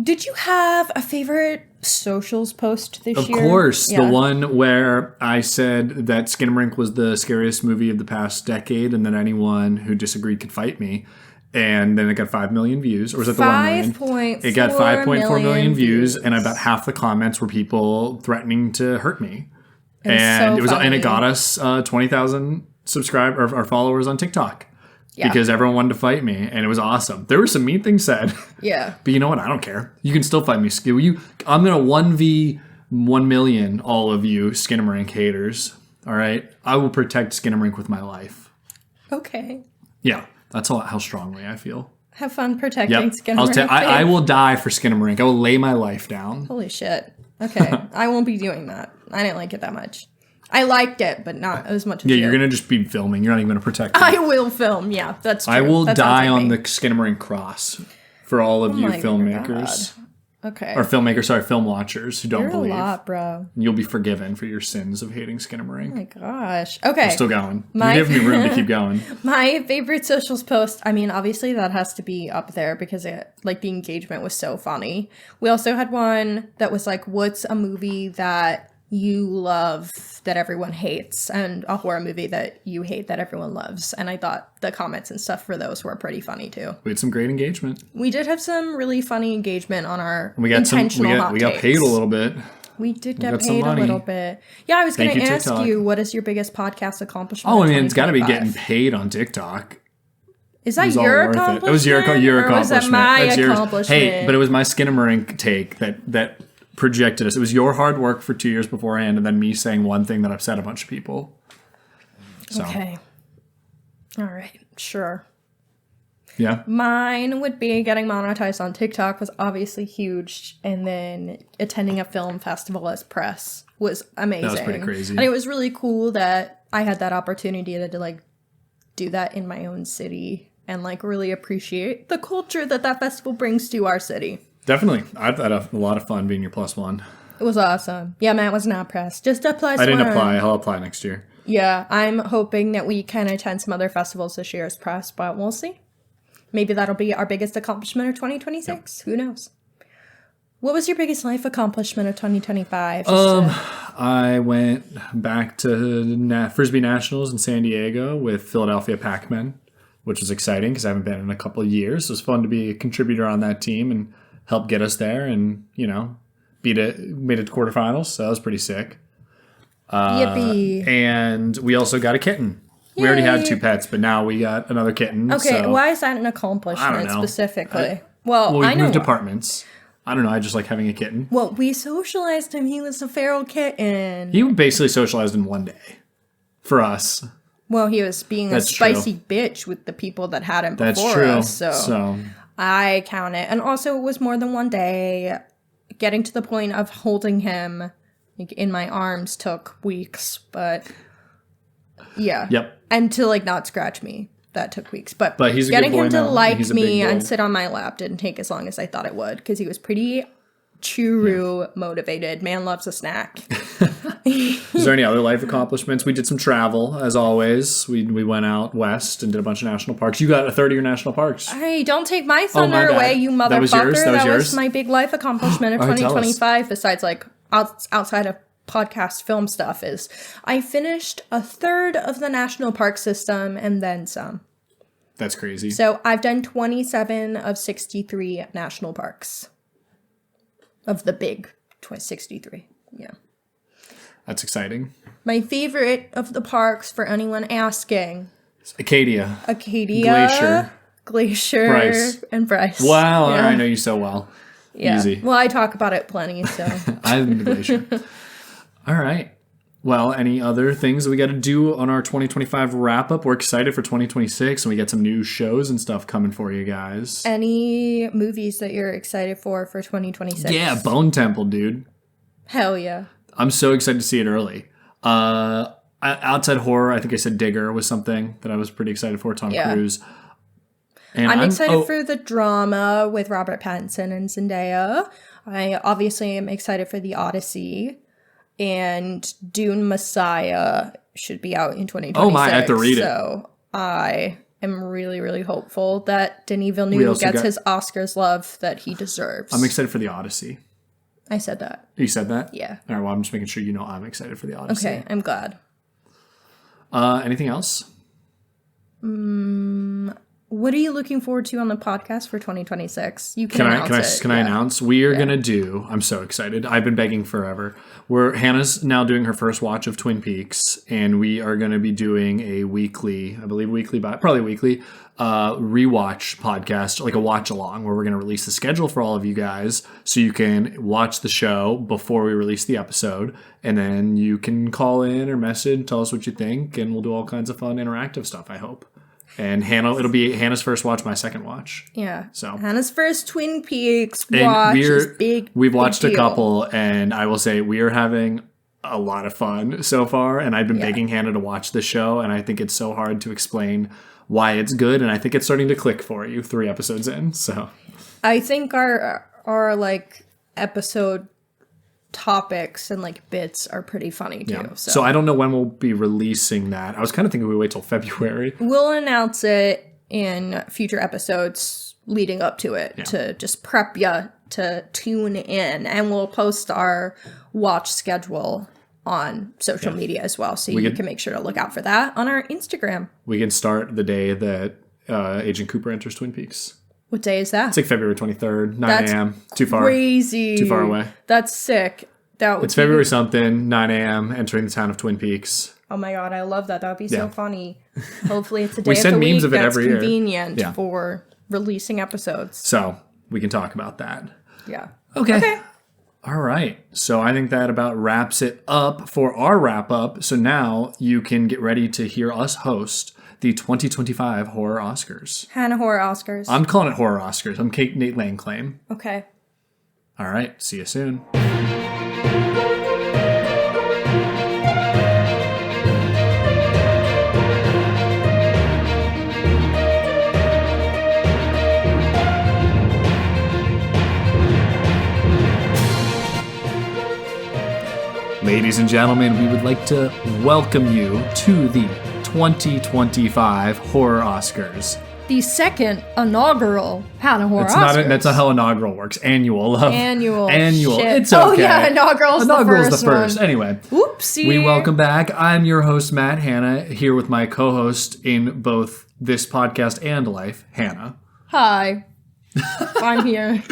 Speaker 1: Did you have a favorite socials post this year?
Speaker 2: Of course. Yeah. The one where I said that Skinamarink was the scariest movie of the past decade and that anyone who disagreed could fight me. And then it got 5 million views. Or was it the 1 million? It got 5.4 million views. And about half the comments were people threatening to hurt me. And it got us 20,000 subscribers or followers on TikTok because everyone wanted to fight me, and it was awesome. There were some mean things said.
Speaker 1: Yeah,
Speaker 2: but you know what? I don't care. You can still fight me. I'm gonna 1v 1 million all of you Skinamarink haters. All right, I will protect Skinamarink with my life.
Speaker 1: Okay.
Speaker 2: Yeah, that's how strongly I feel.
Speaker 1: Have fun protecting Skinamarink.
Speaker 2: I will die for Skinamarink. I will lay my life down.
Speaker 1: Holy shit. Okay, I won't be doing that. I didn't like it that much. I liked it, but not as much as you.
Speaker 2: Yeah, you're going to just be filming. You're not even going to protect it.
Speaker 1: I will film, yeah. That's true.
Speaker 2: I will die on the Skinamarink cross for all of you filmmakers.
Speaker 1: God. Okay.
Speaker 2: Or film watchers who don't believe.
Speaker 1: You're a lot, bro.
Speaker 2: You'll be forgiven for your sins of hating Skinamarink.
Speaker 1: Oh my gosh. Okay.
Speaker 2: I'm still going. You give me room to keep going.
Speaker 1: My favorite socials post, I mean, obviously that has to be up there because the engagement was so funny. We also had one that was like, what's a movie that you love that everyone hates and a horror movie that you hate that everyone loves. And I thought the comments and stuff for those were pretty funny too.
Speaker 2: We had some great engagement.
Speaker 1: We did have some really funny engagement on our
Speaker 2: We got paid a little bit.
Speaker 1: We did get paid a little bit. Yeah, I was going to ask you, what is your biggest podcast accomplishment?
Speaker 2: Oh, I mean, it's got to be getting paid on TikTok.
Speaker 1: Is that your accomplishment?
Speaker 2: It was your accomplishment.
Speaker 1: Or was that my accomplishment?
Speaker 2: Hey, but it was my Skinamarink take that projected us. It was your hard work for 2 years beforehand, and then me saying one thing that upset a bunch of people. So.
Speaker 1: Okay. All right. Sure.
Speaker 2: Yeah.
Speaker 1: Mine would be getting monetized on TikTok was obviously huge, and then attending a film festival as press was amazing.
Speaker 2: That was pretty crazy.
Speaker 1: And it was really cool that I had that opportunity to like do that in my own city and like really appreciate the culture that festival brings to our city.
Speaker 2: Definitely. I've had a lot of fun being your +1.
Speaker 1: It was awesome. Yeah, Matt was not pressed. Just a +1.
Speaker 2: I didn't apply. I'll apply next year.
Speaker 1: Yeah, I'm hoping that we can attend some other festivals this year as press, but we'll see. Maybe that'll be our biggest accomplishment of 2026. Yep. Who knows? What was your biggest life accomplishment of 2025?
Speaker 2: I went back to Frisbee Nationals in San Diego with Philadelphia Pac-Men, which was exciting because I haven't been in a couple of years. So it was fun to be a contributor on that team and help get us there and, you know, made it to quarterfinals. So that was pretty sick.
Speaker 1: Yippee.
Speaker 2: And we also got a kitten. Yay. We already had 2 pets, but now we got another kitten.
Speaker 1: Okay,
Speaker 2: so.
Speaker 1: Why is that an accomplishment specifically? Well,
Speaker 2: we moved apartments. I don't know. I just like having a kitten.
Speaker 1: Well, we socialized him. He was a feral kitten.
Speaker 2: He basically socialized in one day for us.
Speaker 1: Well, he was being a spicy bitch with the people that had him before us. So I count it. And also, it was more than one day. Getting to the point of holding him in my arms took weeks, but yeah.
Speaker 2: Yep.
Speaker 1: And to like not scratch me. That took weeks, but
Speaker 2: he's
Speaker 1: getting
Speaker 2: him
Speaker 1: to
Speaker 2: now.
Speaker 1: like me and sit on my lap didn't take as long as I thought it would because he was pretty motivated. Man loves a snack.
Speaker 2: Is there any other life accomplishments? We did some travel, as always. We went out west and did a bunch of national parks. You got a third of your national parks.
Speaker 1: Hey, don't take my thunder away, you motherfucker.
Speaker 2: That was yours?
Speaker 1: That was my big life accomplishment of 2025, besides like outside of podcast film stuff, is I finished a third of the national park system and then some.
Speaker 2: That's crazy.
Speaker 1: So I've done 27 of 63 national parks. Of the big 63. Yeah.
Speaker 2: That's exciting.
Speaker 1: My favorite of the parks, for anyone asking.
Speaker 2: Acadia.
Speaker 1: Glacier.
Speaker 2: Bryce.
Speaker 1: And Bryce.
Speaker 2: Wow. Yeah. I know you so well.
Speaker 1: Yeah.
Speaker 2: Easy.
Speaker 1: Well, I talk about it plenty, so.
Speaker 2: I've been to Glacier. All right. Well, any other things that we got to do on our 2025 wrap up? We're excited for 2026 and we got some new shows and stuff coming for you guys.
Speaker 1: Any movies that you're excited for 2026?
Speaker 2: Yeah, Bone Temple, dude.
Speaker 1: Hell yeah.
Speaker 2: I'm so excited to see it early. Outside horror, I think I said Digger was something that I was pretty excited for. Tom Cruise. And
Speaker 1: I'm excited for the drama with Robert Pattinson and Zendaya. I obviously am excited for The Odyssey. And Dune Messiah should be out in 2026.
Speaker 2: Oh my, I have to read it.
Speaker 1: So I am really, really hopeful that Denis Villeneuve gets his Oscars love that he deserves.
Speaker 2: I'm excited for The Odyssey.
Speaker 1: I said that.
Speaker 2: You said that?
Speaker 1: Yeah.
Speaker 2: All right, well, I'm just making sure you know I'm excited for The Odyssey.
Speaker 1: Okay, I'm glad.
Speaker 2: Anything else?
Speaker 1: What are you looking forward to on the podcast for 2026? You
Speaker 2: can I announce? We are going to do, I'm so excited. I've been begging forever. Hannah's now doing her first watch of Twin Peaks, and we are going to be doing a weekly, probably weekly, rewatch podcast, like a watch along, where we're going to release the schedule for all of you guys so you can watch the show before we release the episode, and then you can call in or message, tell us what you think, and we'll do all kinds of fun interactive stuff, I hope. And Hannah, it'll be Hannah's first watch, my second watch.
Speaker 1: Yeah.
Speaker 2: So
Speaker 1: Hannah's first Twin Peaks watch is big.
Speaker 2: We've watched a couple, and I will say we are having a lot of fun so far. And I've been begging Hannah to watch the show, and I think it's so hard to explain why it's good. And I think it's starting to click for you 3 episodes in. So
Speaker 1: I think our like episode topics and like bits are pretty funny too.
Speaker 2: Yeah. So I don't know when we'll be releasing that. I was kind of thinking we wait till February.
Speaker 1: We'll announce it in future episodes leading up to it to just prep you to tune in, and we'll post our watch schedule on social media as well. So you can make sure to look out for that on our Instagram.
Speaker 2: We can start the day that Agent Cooper enters Twin Peaks.
Speaker 1: What day is that?
Speaker 2: It's like February 23rd, 9 a.m. Too far.
Speaker 1: Crazy.
Speaker 2: Too far away.
Speaker 1: That's sick.
Speaker 2: It's February something, 9 a.m., entering the town of Twin Peaks.
Speaker 1: Oh my God, I love that. That would be so funny. Hopefully it's a day of
Speaker 2: send
Speaker 1: the
Speaker 2: memes
Speaker 1: week
Speaker 2: of it
Speaker 1: that's
Speaker 2: every year.
Speaker 1: convenient for releasing episodes.
Speaker 2: So we can talk about that.
Speaker 1: Yeah.
Speaker 2: Okay. All right. So I think that about wraps it up for our wrap up. So now you can get ready to hear us host the 2025 Horror Oscars.
Speaker 1: Hanna Horror Oscars.
Speaker 2: I'm calling it Horror Oscars. I'm Kate Nate Lane claim.
Speaker 1: Okay.
Speaker 2: All right. See you soon. Ladies and gentlemen, we would like to welcome you to the 2025 Horror Oscars.
Speaker 1: The second inaugural Hanna Horror Oscars.
Speaker 2: That's not how inaugural works. Annual.
Speaker 1: Annual. Shit.
Speaker 2: It's okay.
Speaker 1: Oh yeah, inaugural's the first.
Speaker 2: Anyway.
Speaker 1: Oopsie.
Speaker 2: We welcome back. I'm your host, Matt Hanna, here with my co-host in both this podcast and life, Hanna.
Speaker 1: Hi. I'm here.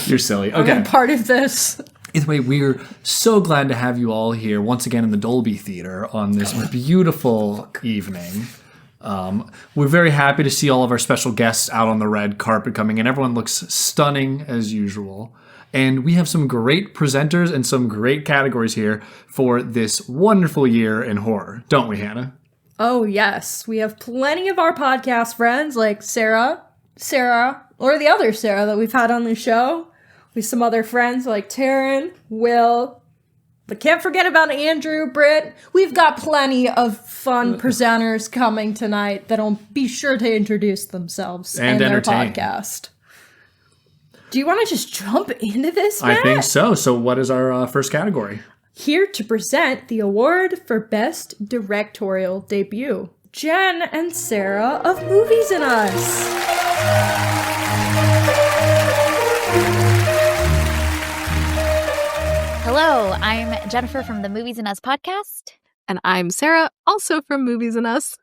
Speaker 2: You're silly. Okay.
Speaker 1: I'm part of this.
Speaker 2: Either way, we're so glad to have you all here once again in the Dolby Theater on this beautiful evening. We're very happy to see all of our special guests out on the red carpet coming in. Everyone looks stunning as usual. And we have some great presenters and some great categories here for this wonderful year in horror. Don't we, Hanna?
Speaker 1: Oh, yes. We have plenty of our podcast friends like Sarah, or the other Sarah that we've had on the show. We have some other friends like Taryn, Will, but can't forget about Andrew, Britt. We've got plenty of fun presenters coming tonight that'll be sure to introduce themselves and their podcast. Do you want to just jump into this, Matt?
Speaker 2: I think so. So what is our first category?
Speaker 1: Here to present the award for Best Directorial Debut, Jen and Sarah of Movies and Us.
Speaker 3: Hello, I'm Jennifer from the Movies and Us podcast.
Speaker 4: And I'm Sarah, also from Movies and Us.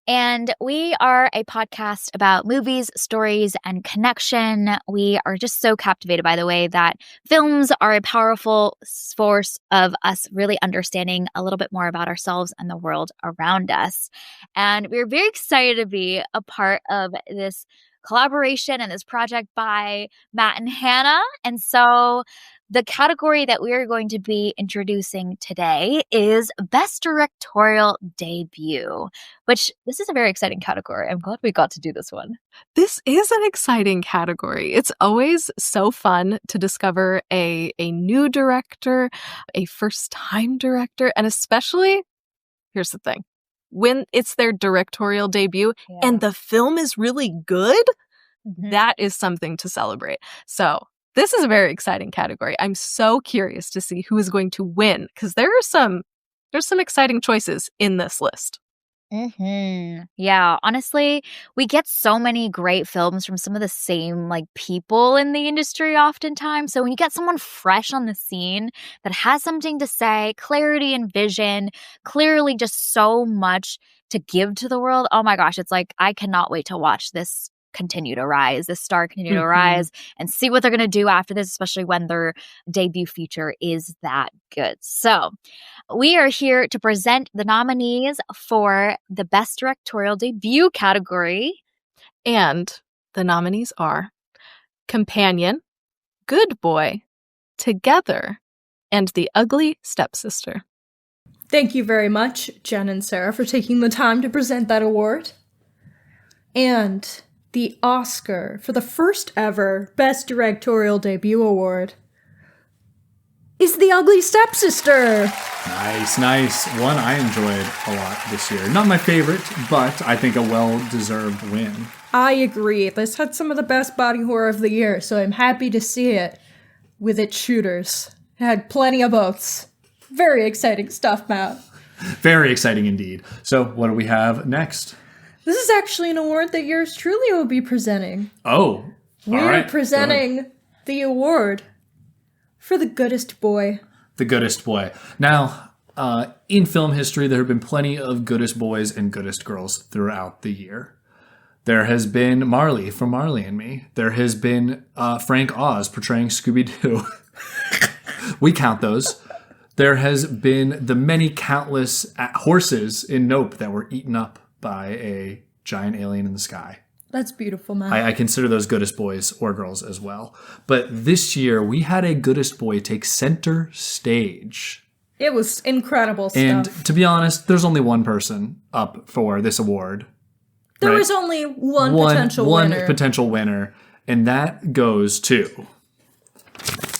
Speaker 3: And we are a podcast about movies, stories, and connection. We are just so captivated by the way that films are a powerful source of us really understanding a little bit more about ourselves and the world around us. And we're very excited to be a part of this collaboration and this project by Matt and Hanna. And so the category that we are going to be introducing today is Best Directorial Debut, which this is a very exciting category. I'm glad we got to do this one.
Speaker 4: This is an exciting category. It's always so fun to discover a new director, a first-time director, and especially, here's the thing, when it's their directorial debut and the film is really good, that is something to celebrate. So this is a very exciting category. I'm so curious to see who is going to win because there's some exciting choices in this list.
Speaker 3: Yeah, honestly, we get so many great films from some of the same people in the industry oftentimes. So when you get someone fresh on the scene that has something to say, clarity and vision, clearly just so much to give to the world. Oh my gosh, it's I cannot wait to watch this continue to rise, this star continue to rise and see what they're going to do after this, especially when their debut feature is that good. So we are here to present the nominees for the Best Directorial Debut category.
Speaker 4: And the nominees are Companion, Good Boy, Together, and The Ugly Stepsister.
Speaker 1: Thank you very much, Jen and Sarah, for taking the time to present that award. And the Oscar for the first ever Best Directorial Debut Award is The Ugly Stepsister.
Speaker 2: Nice. One I enjoyed a lot this year. Not my favorite, but I think a well-deserved win.
Speaker 1: I agree. This had some of the best body horror of the year, so I'm happy to see it with its shooters. It had plenty of votes. Very exciting stuff, Matt.
Speaker 2: Very exciting indeed. So what do we have next?
Speaker 1: This is actually an award that yours truly will be presenting.
Speaker 2: Oh,
Speaker 1: We're presenting the award for the goodest boy.
Speaker 2: The Goodest Boy. Now, in film history, there have been plenty of goodest boys and goodest girls throughout the year. There has been Marley from Marley and Me. There has been Frank Oz portraying Scooby-Doo. We count those. There has been the many countless horses in Nope that were eaten up by a giant alien in the sky.
Speaker 1: That's beautiful, man.
Speaker 2: I consider those goodest boys or girls as well. But this year, we had a goodest boy take center stage.
Speaker 1: It was incredible stuff.
Speaker 2: And to be honest, there's only one person up for this award.
Speaker 1: There was only one potential winner.
Speaker 2: One potential winner, and that goes to...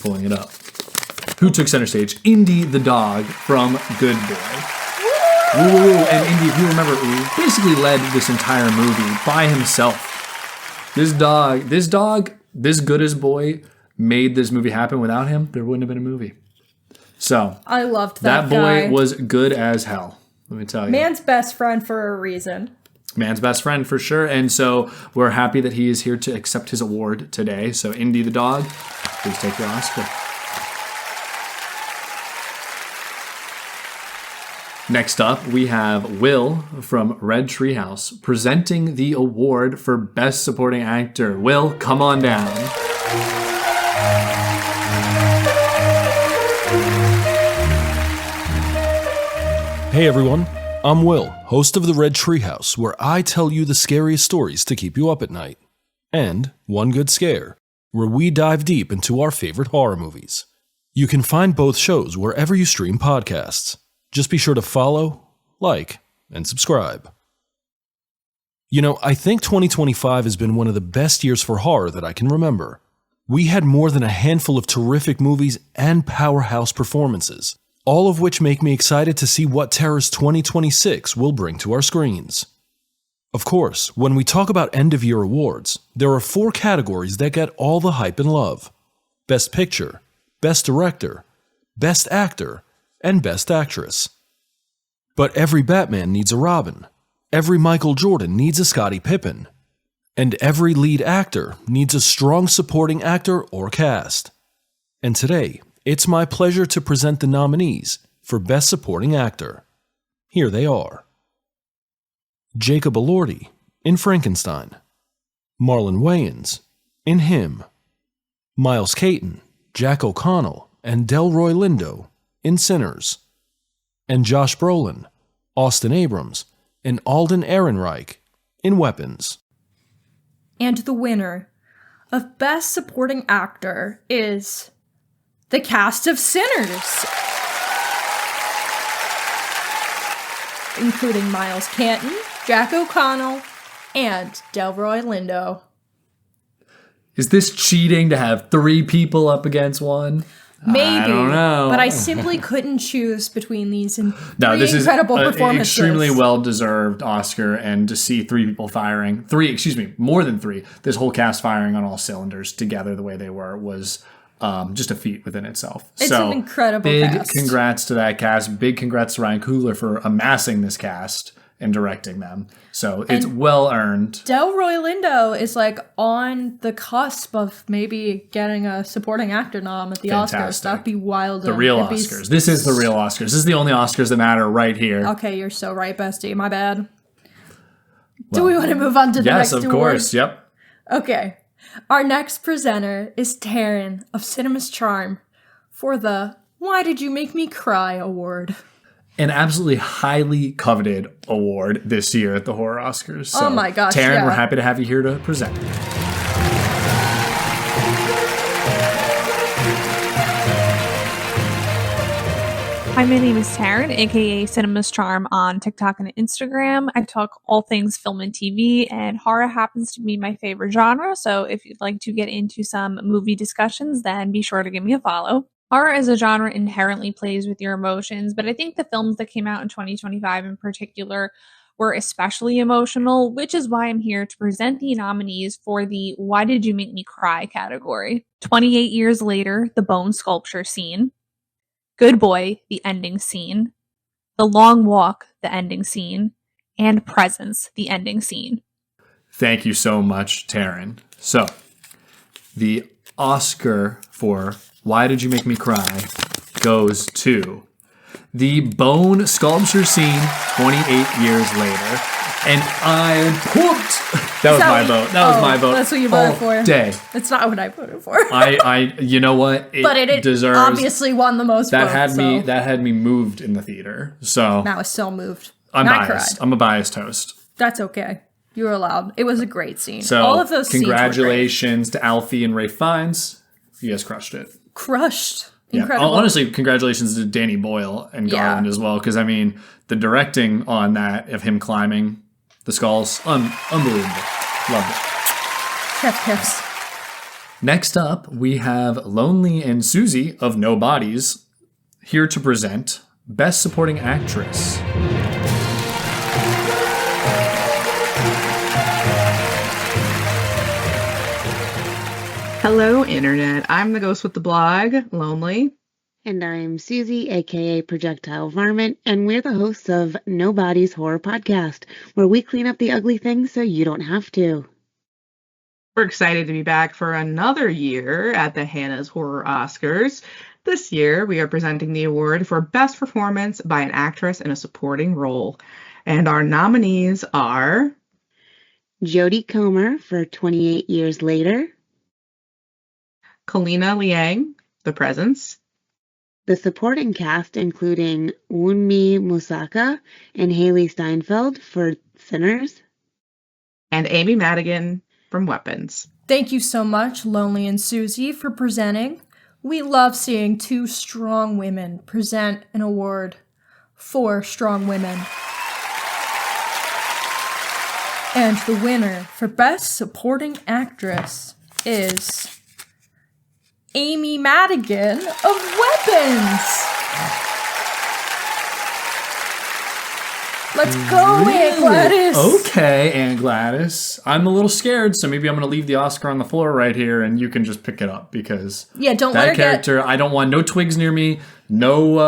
Speaker 2: Pulling it up. Who took center stage? Indy the dog from Good Boy. Woo! And Indy, if you remember, basically led this entire movie by himself. This goodest boy made this movie happen. Without him, there wouldn't have been a movie. So
Speaker 1: I loved that
Speaker 2: boy was good as hell. Let me tell you.
Speaker 1: Man's best friend for a reason.
Speaker 2: Man's best friend for sure. And so we're happy that he is here to accept his award today. So Indy the dog, please take your Oscar. Next up, we have Will from Red Treehouse presenting the award for Best Supporting Actor. Will, come on down.
Speaker 5: Hey everyone, I'm Will, host of the Red Treehouse, where I tell you the scariest stories to keep you up at night. And One Good Scare, where we dive deep into our favorite horror movies. You can find both shows wherever you stream podcasts. Just be sure to follow, like, and subscribe. You know, I think 2025 has been one of the best years for horror that I can remember. We had more than a handful of terrific movies and powerhouse performances, all of which make me excited to see what Terror's 2026 will bring to our screens. Of course, when we talk about end-of-year awards, there are 4 categories that get all the hype and love: Best Picture, Best Director, Best Actor, and Best Actress. But every Batman needs a Robin, every Michael Jordan needs a Scottie Pippen, and every lead actor needs a strong supporting actor or cast. And today, it's my pleasure to present the nominees for Best Supporting Actor. Here they are. Jacob Elordi in Frankenstein, Marlon Wayans in Him, Miles Caton, Jack O'Connell, and Delroy Lindo in Sinners, and Josh Brolin, Austin Abrams, and Alden Ehrenreich in Weapons.
Speaker 1: And the winner of Best Supporting Actor is the cast of Sinners, including Miles Canton, Jack O'Connell, and Delroy Lindo.
Speaker 2: Is this cheating to have 3 people up against one?
Speaker 1: Maybe,
Speaker 2: I don't know.
Speaker 1: But I simply couldn't choose between these and this incredible
Speaker 2: is
Speaker 1: performances.
Speaker 2: Extremely well-deserved Oscar, and to see 3 people more than 3, this whole cast firing on all cylinders together the way they were was just a feat within itself.
Speaker 1: It's an incredible
Speaker 2: big
Speaker 1: cast.
Speaker 2: Congrats to that cast. Big congrats to Ryan Coogler for amassing this cast and directing them. So it's well earned.
Speaker 1: Delroy Lindo is like on the cusp of maybe getting a supporting actor nom at the Oscars. That'd be wild.
Speaker 2: The real Oscars. This is the real Oscars. This is the only Oscars that matter right here.
Speaker 1: Okay, you're so right, bestie. My bad. Well, do we want to move on to the next award?
Speaker 2: Yes, of course. Yep.
Speaker 1: Okay. Our next presenter is Taryn of Cinema's Charm for the Why Did You Make Me Cry award.
Speaker 2: An absolutely highly coveted award this year at the Horror Oscars. So,
Speaker 1: oh my gosh,
Speaker 2: Taryn, we're happy to have you here to present.
Speaker 6: Hi, my name is Taryn, aka Cinema's Charm on TikTok and Instagram. I talk all things film and TV, and horror happens to be my favorite genre, so if you'd like to get into some movie discussions, then be sure to give me a follow. Horror as a genre inherently plays with your emotions, but I think the films that came out in 2025 in particular were especially emotional, which is why I'm here to present the nominees for the Why Did You Make Me Cry category. 28 years later, the bone sculpture scene. Good Boy, the ending scene. The Long Walk, the ending scene. And Presence, the ending scene.
Speaker 2: Thank you so much, Taryn. So, the Oscar for Why Did You Make Me Cry goes to the bone sculpture scene 28 years later. And I'm pumped. That was my vote. That was my vote.
Speaker 1: That's what you voted for.
Speaker 2: Day.
Speaker 1: It's not what I voted for.
Speaker 2: You know what?
Speaker 1: It
Speaker 2: deserves.
Speaker 1: Obviously won the most votes.
Speaker 2: That had me moved in the theater. So
Speaker 1: I was so moved.
Speaker 2: I'm
Speaker 1: I
Speaker 2: biased.
Speaker 1: cried.
Speaker 2: I'm a biased host.
Speaker 1: That's okay. You were allowed. It was a great scene.
Speaker 2: So
Speaker 1: all of those
Speaker 2: congratulations to Alfie and Ray Fiennes. You guys crushed it.
Speaker 1: Crushed.
Speaker 2: Yeah.
Speaker 1: Incredible.
Speaker 2: Honestly, congratulations to Danny Boyle and Garland as well. Because, I mean, the directing on that of him climbing the skulls, unbelievable. Loved it.
Speaker 1: Chef tips.
Speaker 2: Next up, we have Lonely and Susie of No Bodies here to present Best Supporting Actress.
Speaker 7: Hello, Internet. I'm the ghost with the blog, Lonely.
Speaker 8: And I'm Susie, aka Projectile Varmint, and we're the hosts of Nobody's Horror Podcast, where we clean up the ugly things so you don't have to.
Speaker 7: We're excited to be back for another year at the Hanna's Horror Oscars. This year, we are presenting the award for Best Performance by an Actress in a Supporting Role. And our nominees are
Speaker 8: Jodie Comer for 28 Years Later,
Speaker 7: Kalina Liang, The Presence,
Speaker 8: the supporting cast including Wunmi Musaka and Haley Steinfeld for Sinners,
Speaker 7: and Amy Madigan from Weapons.
Speaker 1: Thank you so much, Lonely and Susie, for presenting. We love seeing two strong women present an award for strong women. And the winner for Best Supporting Actress is Amy Madigan of Weapons. Let's go, Aunt Gladys.
Speaker 2: Okay, Aunt Gladys. I'm a little scared, so maybe I'm going to leave the Oscar on the floor right here, and you can just pick it up because
Speaker 1: don't let her
Speaker 2: character. I don't want no twigs near me, no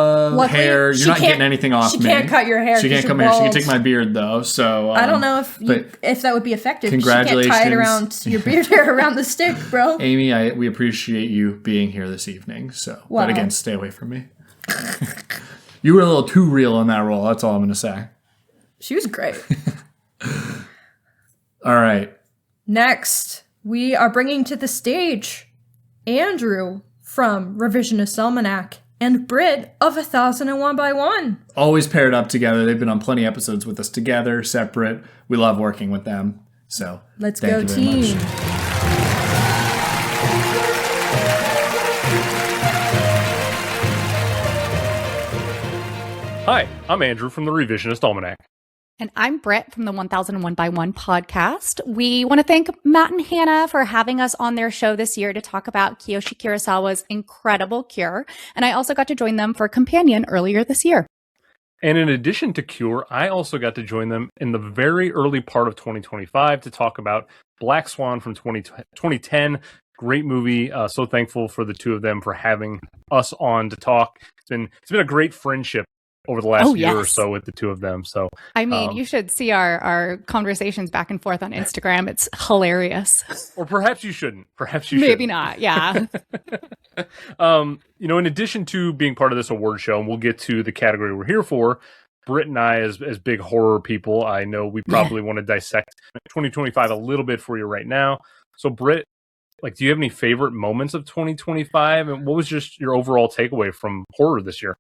Speaker 2: hair. You're not getting anything off me.
Speaker 1: She can't cut your hair.
Speaker 2: She can't come here. She can take my beard though. So
Speaker 1: I don't know if that would be effective.
Speaker 2: Congratulations.
Speaker 1: She can't tie it around your beard hair around the stick, bro.
Speaker 2: Amy, we appreciate you being here this evening. So, but again, stay away from me. You were a little too real on that role. That's all I'm going to say.
Speaker 1: She was great.
Speaker 2: All right.
Speaker 1: Next, we are bringing to the stage Andrew from Revisionist Almanac and Britt of 1001 by 1.
Speaker 2: Always paired up together. They've been on plenty of episodes with us together, separate. We love working with them. So
Speaker 1: let's go, team.
Speaker 9: Hi, I'm Andrew from the Revisionist Almanac.
Speaker 10: And I'm Britt from the 1001 by 1 podcast. We want to thank Matt and Hanna for having us on their show this year to talk about Kiyoshi Kurosawa's incredible Cure. And I also got to join them for Companion earlier this year.
Speaker 9: And in addition to Cure, I also got to join them in the very early part of 2025 to talk about Black Swan from 2010. Great movie. So thankful for the two of them for having us on to talk. It's been a great friendship over the last year or so with the two of them. So
Speaker 10: I mean, you should see our conversations back and forth on Instagram. It's hilarious.
Speaker 9: Or perhaps you shouldn't. Perhaps you should.
Speaker 10: Maybe not. Yeah.
Speaker 9: In addition to being part of this award show, and we'll get to the category we're here for, Britt and I, as big horror people, I know we probably want to dissect 2025 a little bit for you right now. So Britt, do you have any favorite moments of 2025? And what was just your overall takeaway from horror this year?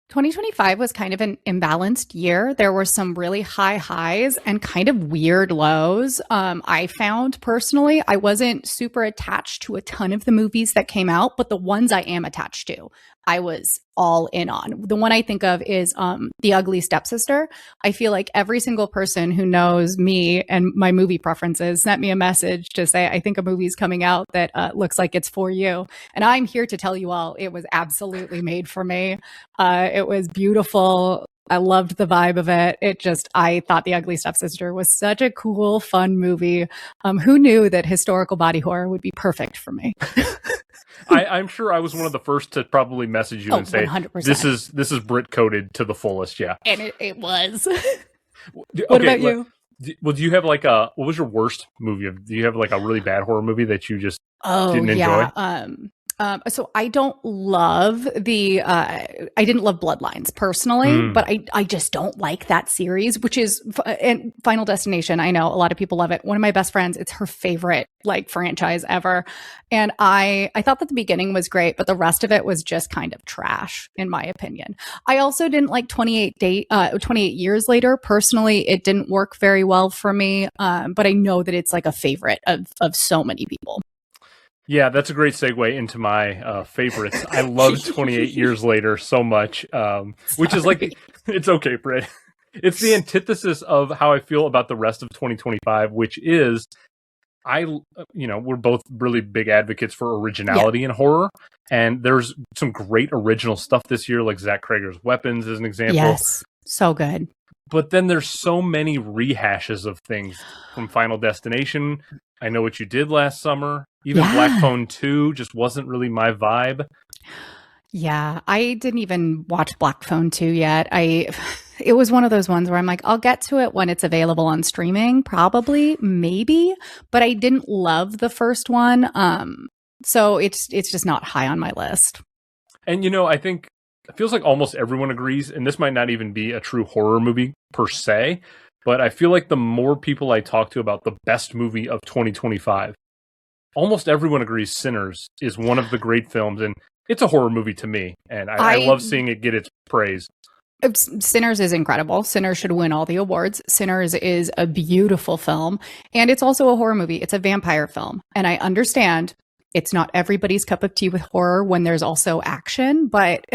Speaker 10: 2025 was kind of an imbalanced year. There were some really high highs and kind of weird lows. I found personally, I wasn't super attached to a ton of the movies that came out, but the ones I am attached to, I was all in on. The one I think of is The Ugly Stepsister. I feel like every single person who knows me and my movie preferences sent me a message to say, I think a movie's coming out that looks like it's for you. And I'm here to tell you all, it was absolutely made for me. It was beautiful. I loved the vibe of it. I thought The Ugly Stepsister was such a cool, fun movie. Who knew that historical body horror would be perfect for me?
Speaker 9: I'm sure I was one of the first to probably message you and say, 100%. This is Brit coded to the fullest. Yeah.
Speaker 10: And it was.
Speaker 9: What
Speaker 10: about you?
Speaker 9: Well, do you have what was your worst movie? Do you have a really bad horror movie that you just didn't enjoy?
Speaker 10: So I don't love I didn't love Bloodlines personally, but I just don't like that series, which is, and Final Destination. I know a lot of people love it. One of my best friends, it's her favorite like franchise ever. And I thought that the beginning was great, but the rest of it was just kind of trash, in my opinion. I also didn't like 28 Years Later. Personally, it didn't work very well for me. But I know that it's like a favorite of so many people.
Speaker 9: Yeah, that's a great segue into my favorites. I love 28 Years Later so much, which is like, it's okay, Britt. It's the antithesis of how I feel about the rest of 2025, which is we're both really big advocates for originality in horror. And there's some great original stuff this year, like Zach Cregger's Weapons is an example.
Speaker 10: Yes, so good.
Speaker 9: But then there's so many rehashes of things from Final Destination. I Know What You Did Last Summer. Even Black Phone 2 just wasn't really my vibe.
Speaker 10: Yeah, I didn't even watch Black Phone 2 yet. It was one of those ones where I'm like, I'll get to it when it's available on streaming, probably, maybe. But I didn't love the first one. So it's just not high on my list.
Speaker 9: And, I think it feels like almost everyone agrees, and this might not even be a true horror movie per se, but I feel like the more people I talk to about the best movie of 2025, almost everyone agrees Sinners is one of the great films, and it's a horror movie to me, and I love seeing it get its praise.
Speaker 10: Sinners is incredible. Sinners should win all the awards. Sinners is a beautiful film, and it's also a horror movie. It's a vampire film, and I understand it's not everybody's cup of tea with horror when there's also action, but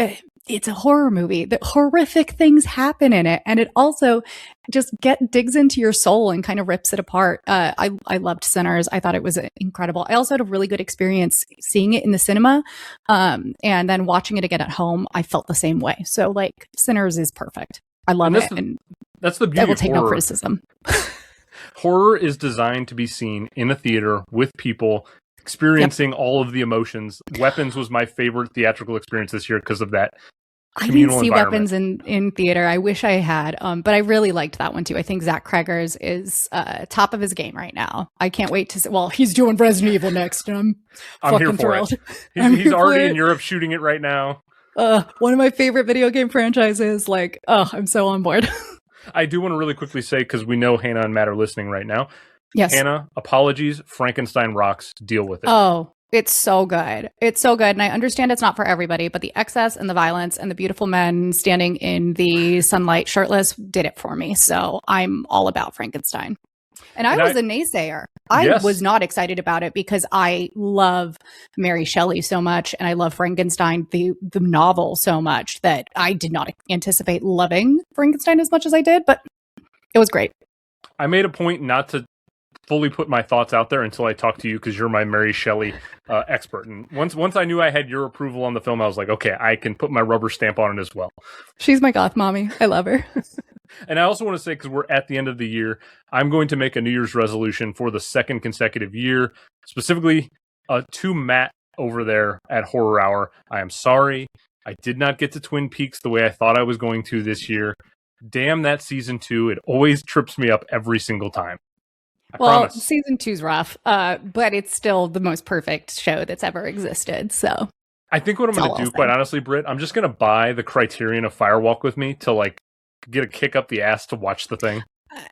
Speaker 10: it's a horror movie. The horrific things happen in it, and it also just digs into your soul and kind of rips it apart. I loved Sinners. I thought it was incredible. I also had a really good experience seeing it in the cinema, and then watching it again at home. I felt the same way. So, like, Sinners is perfect. I love it, and
Speaker 9: that's the beauty.
Speaker 10: I will
Speaker 9: of
Speaker 10: take
Speaker 9: horror.
Speaker 10: no criticism.
Speaker 9: Horror is designed to be seen in a theater with people experiencing all of the emotions. Weapons was my favorite theatrical experience this year because of that.
Speaker 10: I didn't see Weapons in theater. I wish I had, but I really liked that one too. I think Zach Cregger's is top of his game right now. I can't wait to see. Well, he's doing Resident Evil next, and I'm fucking
Speaker 9: here for
Speaker 10: thrilled.
Speaker 9: It. He's already in Europe shooting it right now.
Speaker 10: One of my favorite video game franchises. Like, I'm so on board.
Speaker 9: I do want to really quickly say, because we know Hannah and Matt are listening right now.
Speaker 10: Yes.
Speaker 9: Hannah, apologies. Frankenstein rocks. Deal with it.
Speaker 10: Oh, it's so good. It's so good. And I understand it's not for everybody, but the excess and the violence and the beautiful men standing in the sunlight shirtless did it for me. So I'm all about Frankenstein. And I was a naysayer. I was not excited about it because I love Mary Shelley so much, and I love Frankenstein, the novel, so much that I did not anticipate loving Frankenstein as much as I did, but it was great.
Speaker 9: I made a point not to fully put my thoughts out there until I talked to you, because you're my Mary Shelley expert. And once I knew I had your approval on the film, I was like, okay, I can put my rubber stamp on it as well.
Speaker 10: She's my goth mommy. I love her.
Speaker 9: And I also want to say, because we're at the end of the year, I'm going to make a New Year's resolution for the second consecutive year, specifically to Matt over there at Horror Hour. I am sorry. I did not get to Twin Peaks the way I thought I was going to this year. Damn that season 2. It always trips me up every single time. I promise.
Speaker 10: Season 2's rough, but it's still the most perfect show that's ever existed. So
Speaker 9: I think what I'm going to do, quite honestly, Britt, I'm just going to buy the Criterion of Firewalk with Me to like get a kick up the ass to watch the thing.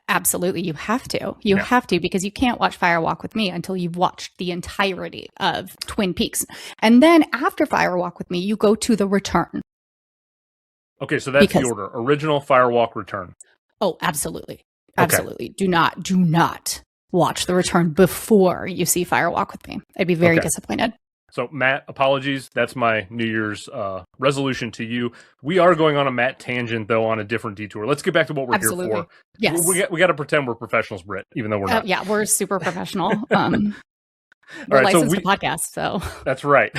Speaker 10: Absolutely. You have to. You have to, because you can't watch Firewalk with Me until you've watched the entirety of Twin Peaks. And then after Firewalk with Me, you go to The Return.
Speaker 9: Okay, so that's the order. Original, Firewalk, Return.
Speaker 10: Oh, absolutely. Absolutely. Okay. Do not watch The Return before you see Firewalk with Me. I'd be very disappointed.
Speaker 9: So, Matt, apologies. That's my New Year's resolution to you. We are going on a Matt tangent, though, on a different detour. Let's get back to what we're here for.
Speaker 10: Yes.
Speaker 9: We got to pretend we're professionals, Britt, even though we're not.
Speaker 10: Yeah, we're super professional. We're licensed to podcast, so.
Speaker 9: That's right.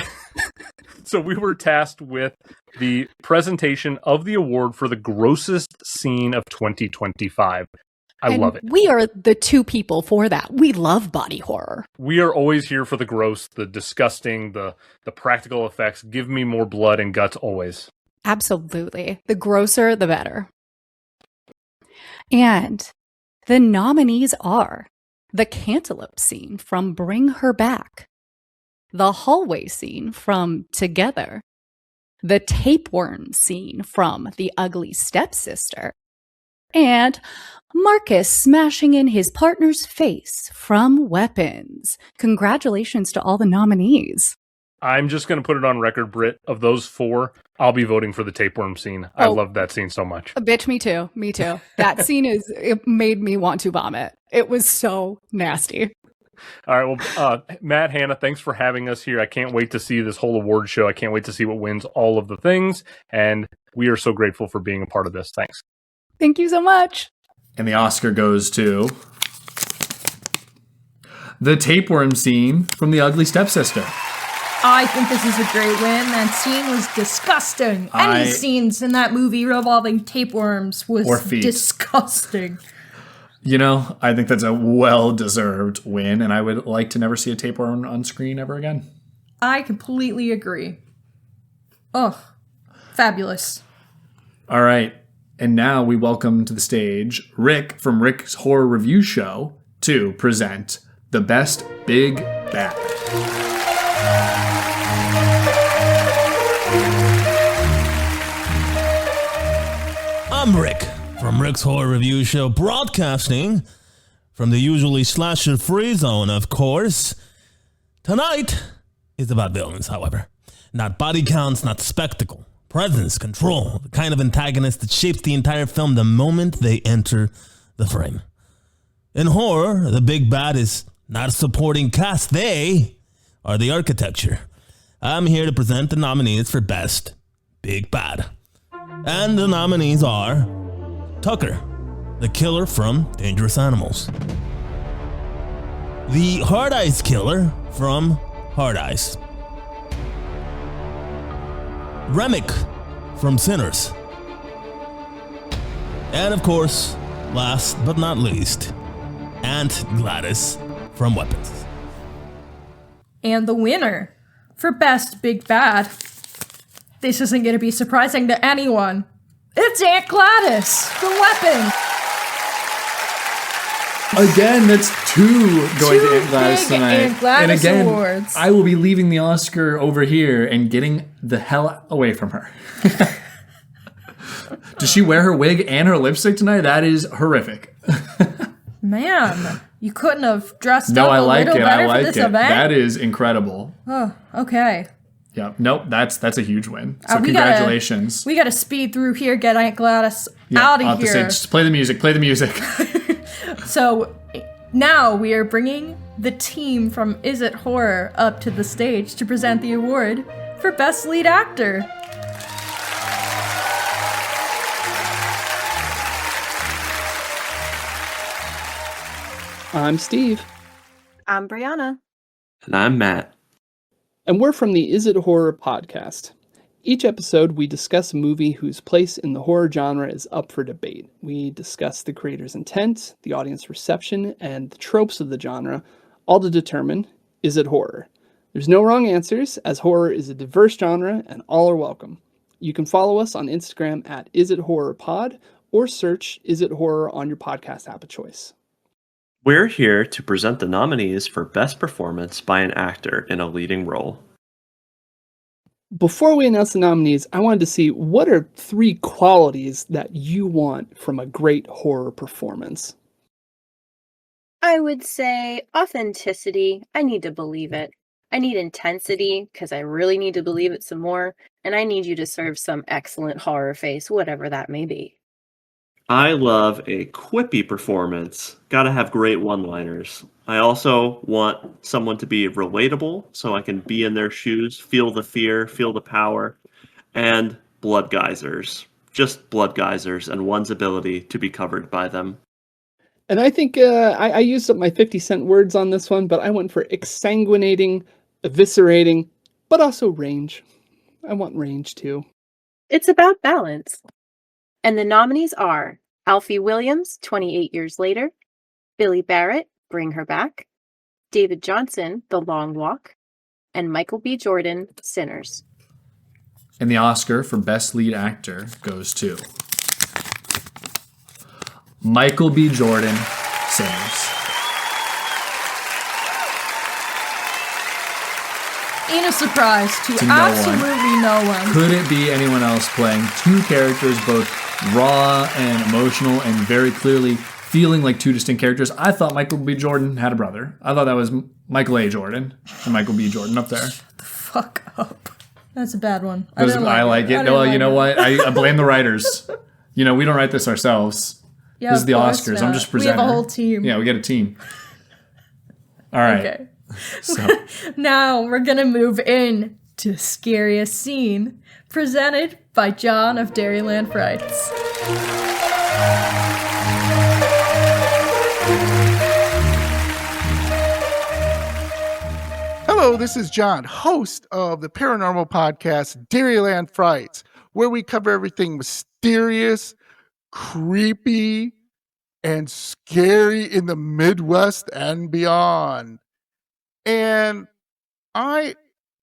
Speaker 9: So we were tasked with the presentation of the award for the grossest scene of 2025. I love it.
Speaker 10: We are the two people for that. We love body horror.
Speaker 9: We are always here for the gross, the disgusting, the practical effects. Give me more blood and guts always.
Speaker 10: Absolutely. The grosser, the better. And the nominees are the cantaloupe scene from Bring Her Back, the hallway scene from Together, the tapeworm scene from The Ugly Stepsister, and Marcus smashing in his partner's face from Weapons. Congratulations to all the nominees.
Speaker 9: I'm just going to put it on record, Britt. Of those 4, I'll be voting for the tapeworm scene. I love that scene so much.
Speaker 10: Bitch, me too. Me too. That scene it made me want to vomit. It was so nasty.
Speaker 9: All right. Well, Matt, Hannah, thanks for having us here. I can't wait to see this whole award show. I can't wait to see what wins all of the things. And we are so grateful for being a part of this. Thanks.
Speaker 10: Thank you so much.
Speaker 2: And the Oscar goes to the tapeworm scene from The Ugly Stepsister.
Speaker 1: I think this is a great win. That scene was disgusting. Any scenes in that movie revolving tapeworms was disgusting.
Speaker 2: You know, I think that's a well-deserved win, and I would like to never see a tapeworm on screen ever again.
Speaker 1: I completely agree. Oh, fabulous.
Speaker 2: All right. And now we welcome to the stage Rick from Rick's Horror Review Show to present the Best Big Bad.
Speaker 5: I'm Rick from Rick's Horror Review Show, broadcasting from the usually slasher-free zone, of course. Tonight is about villains, however. Not body counts, not spectacle. Presence, control, the kind of antagonist that shapes the entire film the moment they enter the frame. In horror, the big bad is not a supporting cast. They are the architecture. I'm here to present the nominees for Best Big Bad. And the nominees are Tucker, the killer from Dangerous Animals. The Hard Eyes Killer from Hard Eyes. Remick from Sinners. And of course, last but not least, Aunt Gladys from Weapons.
Speaker 1: And the winner for Best Big Bad, this isn't going to be surprising to anyone. It's Aunt Gladys from Weapons.
Speaker 2: Again, that's 2 going to Aunt Gladys tonight.
Speaker 1: Aunt Gladys
Speaker 2: and again,
Speaker 1: awards.
Speaker 2: I will be leaving the Oscar over here and getting the hell away from her. Does she wear her wig and her lipstick tonight? That is horrific.
Speaker 1: Man, you couldn't have dressed
Speaker 2: No,
Speaker 1: up
Speaker 2: I
Speaker 1: a
Speaker 2: like
Speaker 1: little
Speaker 2: it.
Speaker 1: better
Speaker 2: I like
Speaker 1: for this
Speaker 2: it.
Speaker 1: event.
Speaker 2: That is incredible.
Speaker 1: Oh, okay.
Speaker 2: Yeah. Nope. That's a huge win. So
Speaker 1: We
Speaker 2: congratulations.
Speaker 1: We gotta speed through here, get Aunt Gladys
Speaker 2: off
Speaker 1: out of
Speaker 2: the
Speaker 1: here.
Speaker 2: stage. Just play the music. Play the music.
Speaker 1: So now we are bringing the team from Is It Horror up to the stage to present the award for Best Lead Actor.
Speaker 11: I'm Steve.
Speaker 12: I'm Brianna.
Speaker 13: And I'm Matt.
Speaker 11: And we're from the Is It Horror podcast. Each episode, we discuss a movie whose place in the horror genre is up for debate. We discuss the creator's intent, the audience reception, and the tropes of the genre, all to determine, is it horror? There's no wrong answers, as horror is a diverse genre, and all are welcome. You can follow us on Instagram at IsItHorrorPod, or search Is It Horror on your podcast app of choice.
Speaker 13: We're here to present the nominees for Best Performance by an Actor in a Leading Role.
Speaker 11: Before we announce the nominees, I wanted to see what are 3 qualities that you want from a great horror performance.
Speaker 12: I would say authenticity. I need to believe it. I need intensity because I really need to believe it some more. And I need you to serve some excellent horror face, whatever that may be.
Speaker 13: I love a quippy performance. Gotta have great one-liners. I also want someone to be relatable so I can be in their shoes, feel the fear, feel the power, and blood geysers. Just blood geysers and one's ability to be covered by them.
Speaker 11: And I think I used up my 50-cent words on this one, but I went for exsanguinating, eviscerating, but also range. I want range too.
Speaker 12: It's about balance. And the nominees are Alfie Williams, 28 Years Later, Billy Barrett, Bring Her Back, David Johnson, The Long Walk, and Michael B. Jordan, Sinners.
Speaker 2: And the Oscar for Best Lead Actor goes to Michael B. Jordan, Sinners.
Speaker 1: In a surprise to
Speaker 2: no one.
Speaker 1: absolutely no one.
Speaker 2: Could it be anyone else playing two characters, both raw and emotional, and very clearly feeling like two distinct characters? I thought Michael B. Jordan had a brother. I thought that was Michael A. Jordan and Michael B. Jordan up there.
Speaker 1: Shut the fuck up. That's a bad one.
Speaker 2: I like it. No, you know what? I blame the writers. We don't write this ourselves.
Speaker 1: Yeah,
Speaker 2: this is the Oscars.
Speaker 1: Not.
Speaker 2: I'm just presenting.
Speaker 1: We have a whole team.
Speaker 2: Yeah, we got a team. All right.
Speaker 1: Okay.
Speaker 2: So.
Speaker 1: Now we're going to move in to Scariest Scene, presented by John of Dairyland Frights.
Speaker 14: Hello, this is John, host of the Paranormal podcast, Dairyland Frights, where we cover everything mysterious, creepy, and scary in the Midwest and beyond. And I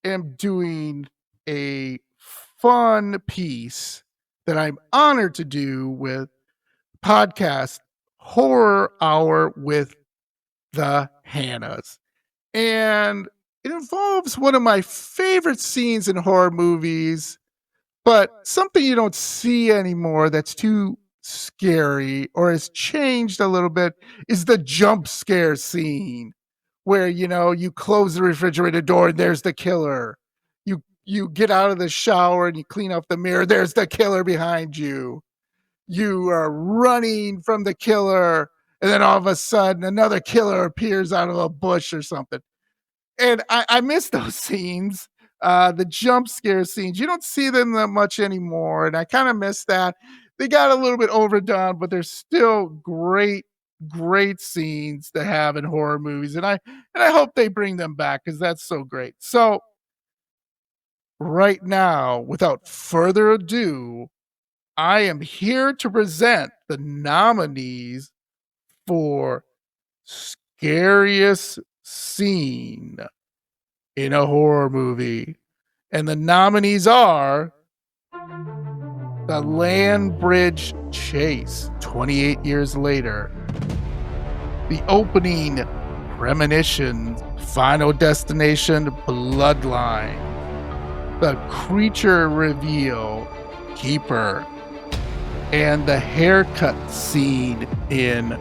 Speaker 14: am doing a fun piece that I'm honored to do with podcast Horror Hour with the Hannas. And it involves one of my favorite scenes in horror movies, but something you don't see anymore that's too scary or has changed a little bit is the jump scare scene where, you close the refrigerator door and there's the killer. You get out of the shower and you clean up the mirror. There's the killer behind you. You are running from the killer, and then all of a sudden another killer appears out of a bush or something. And I miss those scenes, the jump scare scenes. You don't see them that much anymore, and I kind of miss that. They got a little bit overdone, but they're still great scenes to have in horror movies, and I hope they bring them back because that's so great. So right now, without further ado, I am here to present the nominees for Scariest Scene in a Horror Movie. And the nominees are The Land Bridge Chase, 28 years later. The Opening, Premonition, Final Destination, Bloodline. The Creature Reveal, Keeper. And the haircut scene in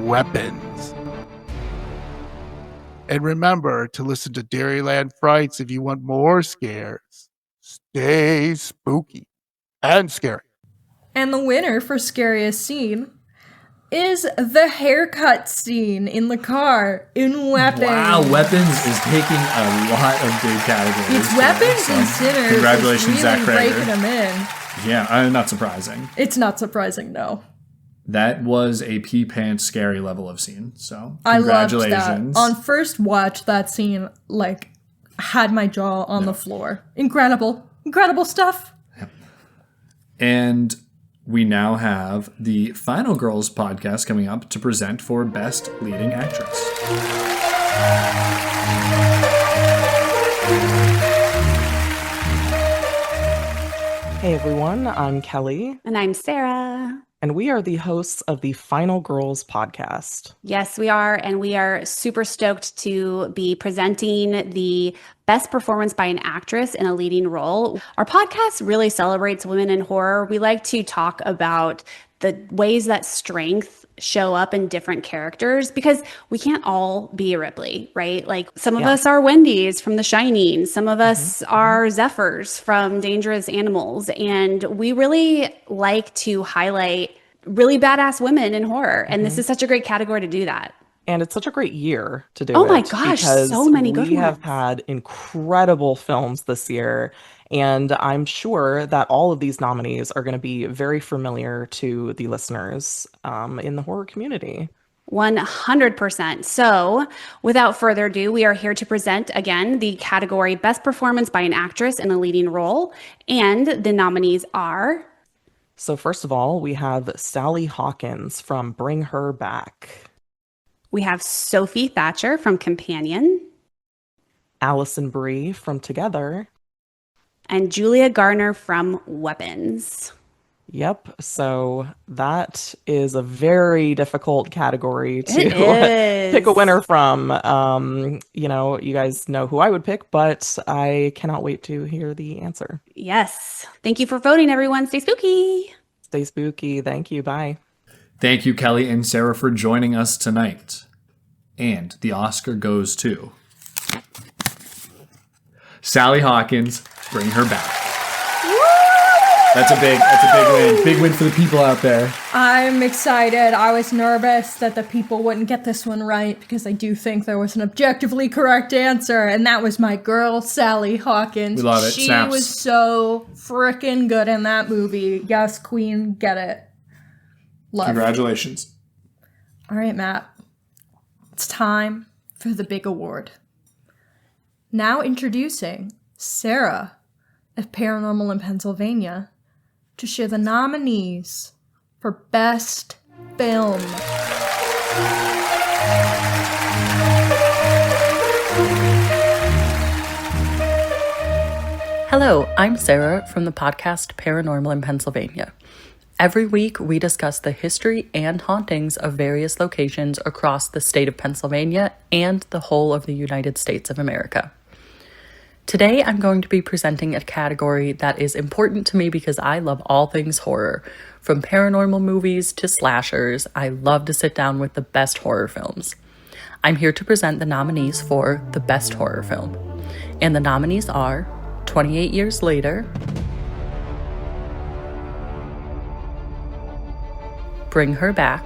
Speaker 14: Weapons. And remember to listen to Dairyland Frights if you want more scares. Stay spooky and scary.
Speaker 1: And the winner for Scariest Scene is the haircut scene in the car in Weapons.
Speaker 2: Wow, Weapons is taking a lot of big categories.
Speaker 1: It's Weapons and Sinners.
Speaker 2: Congratulations,
Speaker 1: really
Speaker 2: Zach Crager.
Speaker 1: Breaking them in.
Speaker 2: Yeah, not surprising.
Speaker 1: It's not surprising, no.
Speaker 2: That was a pee pants scary level of scene. So
Speaker 1: I loved
Speaker 2: congratulations.
Speaker 1: that. On first watch, that scene had my jaw on the floor. Incredible stuff.
Speaker 2: Yep. And we now have the Final Girls podcast coming up to present for Best Leading Actress.
Speaker 15: Hey everyone, I'm Kelly.
Speaker 16: And I'm Sarah.
Speaker 15: And we are the hosts of the Final Girls podcast.
Speaker 16: Yes, we are. And we are super stoked to be presenting the best performance by an actress in a leading role. Our podcast really celebrates women in horror. We like to talk about the ways that strength show up in different characters because we can't all be a Ripley, right? Like some of us are Wendy's from The Shining. Some of us are Zephyrs from Dangerous Animals. And we really like to highlight really badass women in horror. And this is such a great category to do that.
Speaker 15: And it's such a great year to do it.
Speaker 16: Oh my gosh, so many good ones.
Speaker 15: We have had incredible films this year. And I'm sure that all of these nominees are going to be very familiar to the listeners in the horror community.
Speaker 16: 100%. So without further ado, we are here to present again the category Best Performance by an Actress in a Leading Role. And the nominees are...
Speaker 15: So first of all, we have Sally Hawkins from Bring Her Back.
Speaker 16: We have Sophie Thatcher from Companion.
Speaker 15: Allison Brie from Together.
Speaker 16: And Julia Garner from Weapons.
Speaker 15: Yep. So that is a very difficult category to
Speaker 16: It is.
Speaker 15: pick a winner from. You guys know who I would pick, but I cannot wait to hear the answer.
Speaker 16: Yes. Thank you for voting, everyone. Stay spooky.
Speaker 15: Stay spooky. Thank you. Bye.
Speaker 2: Thank you, Kelly and Sarah, for joining us tonight. And the Oscar goes to Sally Hawkins. Bring her back. That's a big win. Big win for the people out there.
Speaker 1: I'm excited. I was nervous that the people wouldn't get this one right because I do think there was an objectively correct answer, and that was my girl, Sally Hawkins.
Speaker 2: We love it.
Speaker 1: She
Speaker 2: Snaps.
Speaker 1: was so freaking good in that movie. Yes, queen, get it. Love.
Speaker 2: Congratulations.
Speaker 1: All right, Matt. It's time for the big award. Now introducing Sarah of Paranormal in Pennsylvania to share the nominees for Best Film.
Speaker 17: Hello, I'm Sarah from the podcast Paranormal in Pennsylvania. Every week, we discuss the history and hauntings of various locations across the state of Pennsylvania and the whole of the United States of America. Today, I'm going to be presenting a category that is important to me because I love all things horror. From paranormal movies to slashers, I love to sit down with the best horror films. I'm here to present the nominees for the best horror film. And the nominees are 28 Years Later, Bring Her Back,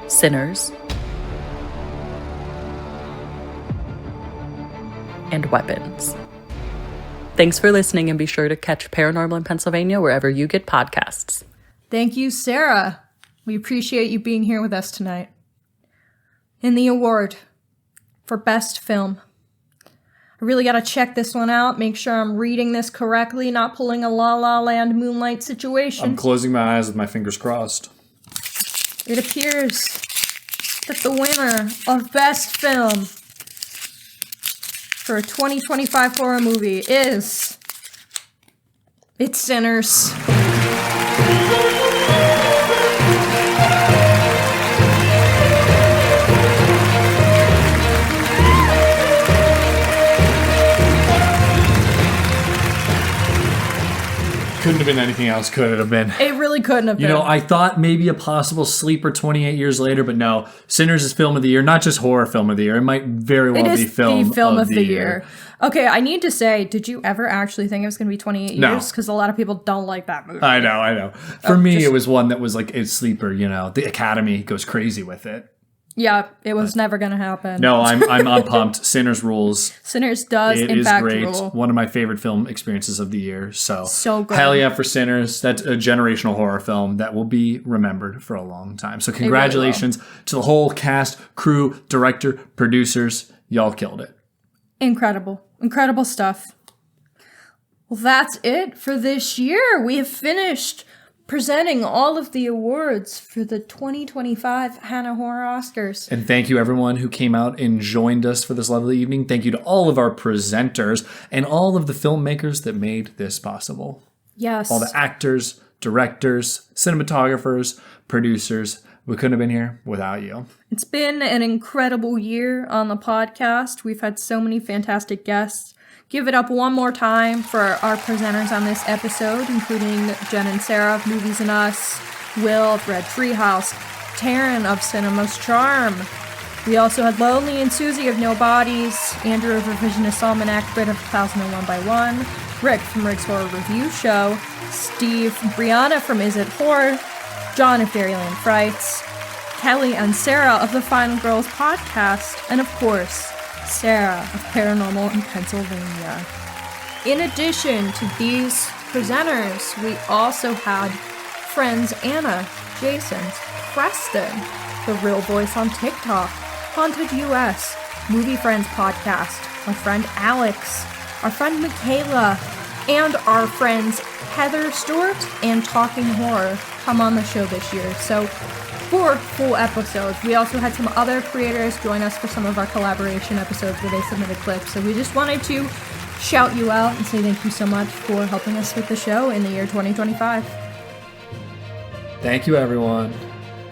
Speaker 17: Sinners, and Weapons. Thanks for listening, and be sure to catch Paranormal in Pennsylvania wherever you get podcasts.
Speaker 1: Thank you, Sarah. We appreciate you being here with us tonight. In the award for Best Film, I really got to check this one out, make sure I'm reading this correctly, not pulling a La La Land Moonlight situation.
Speaker 2: I'm closing my eyes with my fingers crossed.
Speaker 1: It appears that the winner of Best Film for a 2025 horror movie is... It's Sinners.
Speaker 2: Couldn't have been anything else, could it have been?
Speaker 1: It really couldn't have been.
Speaker 2: You know, I thought maybe a possible sleeper 28 years later, but no. Sinners is film of the year, not just horror film of the year. It might very well be film of the year.
Speaker 1: Okay, I need to say, did you ever actually think it was going to be 28
Speaker 2: No.
Speaker 1: years? Because a lot of people don't like that movie.
Speaker 2: I know. For me, it was one that was like a sleeper, you know. The Academy goes crazy with it.
Speaker 1: Yeah, it was never going to happen.
Speaker 2: No, I'm pumped. Sinners rules.
Speaker 1: Sinners does,
Speaker 2: It
Speaker 1: in
Speaker 2: is
Speaker 1: fact,
Speaker 2: great.
Speaker 1: rule.
Speaker 2: One of my favorite film experiences of the year. So
Speaker 1: good.
Speaker 2: hell yeah for Sinners. That's a generational horror film that will be remembered for a long time. So congratulations to the whole cast, crew, director, producers. Y'all killed it.
Speaker 1: Incredible. Incredible stuff. Well, that's it for this year. We have finished presenting all of the awards for the 2025 Hanna Horror Oscars.
Speaker 2: And thank you everyone who came out and joined us for this lovely evening. Thank you to all of our presenters and all of the filmmakers that made this possible.
Speaker 1: Yes.
Speaker 2: All the actors, directors, cinematographers, producers. We couldn't have been here without you.
Speaker 1: It's been an incredible year on the podcast. We've had so many fantastic guests. Give it up one more time for our presenters on this episode, including Jen and Sarah of Movies and Us, Will of Red Treehouse, Taryn of Cinema's Charm. We also had Lonely and Susie of No Bodies, Andrew of Revisionist Almanac, Britt of 1001 by 1, Rick from Rick's Horror Review Show, Steve, Brianna from Is It Horror, John of Dairyland Frights, Kelly and Sarah of the Final Girls podcast, and of course, Sarah of Paranormal in Pennsylvania. In addition to these presenters, we also had friends Anna, Jason, Preston, The Real Voice on TikTok, Haunted US, Movie Friends podcast, our friend Alex, our friend Michaela, and our friends Heather Stewart and Talking Horror come on the show this year. So 4 full episodes. We also had some other creators join us for some of our collaboration episodes where they submitted clips. So we just wanted to shout you out and say thank you so much for helping us with the show in the year 2025.
Speaker 2: Thank you, everyone.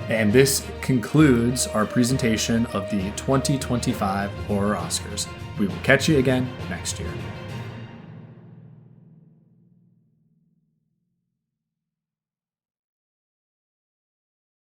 Speaker 2: And this concludes our presentation of the 2025 Horror Oscars. We will catch you again next year.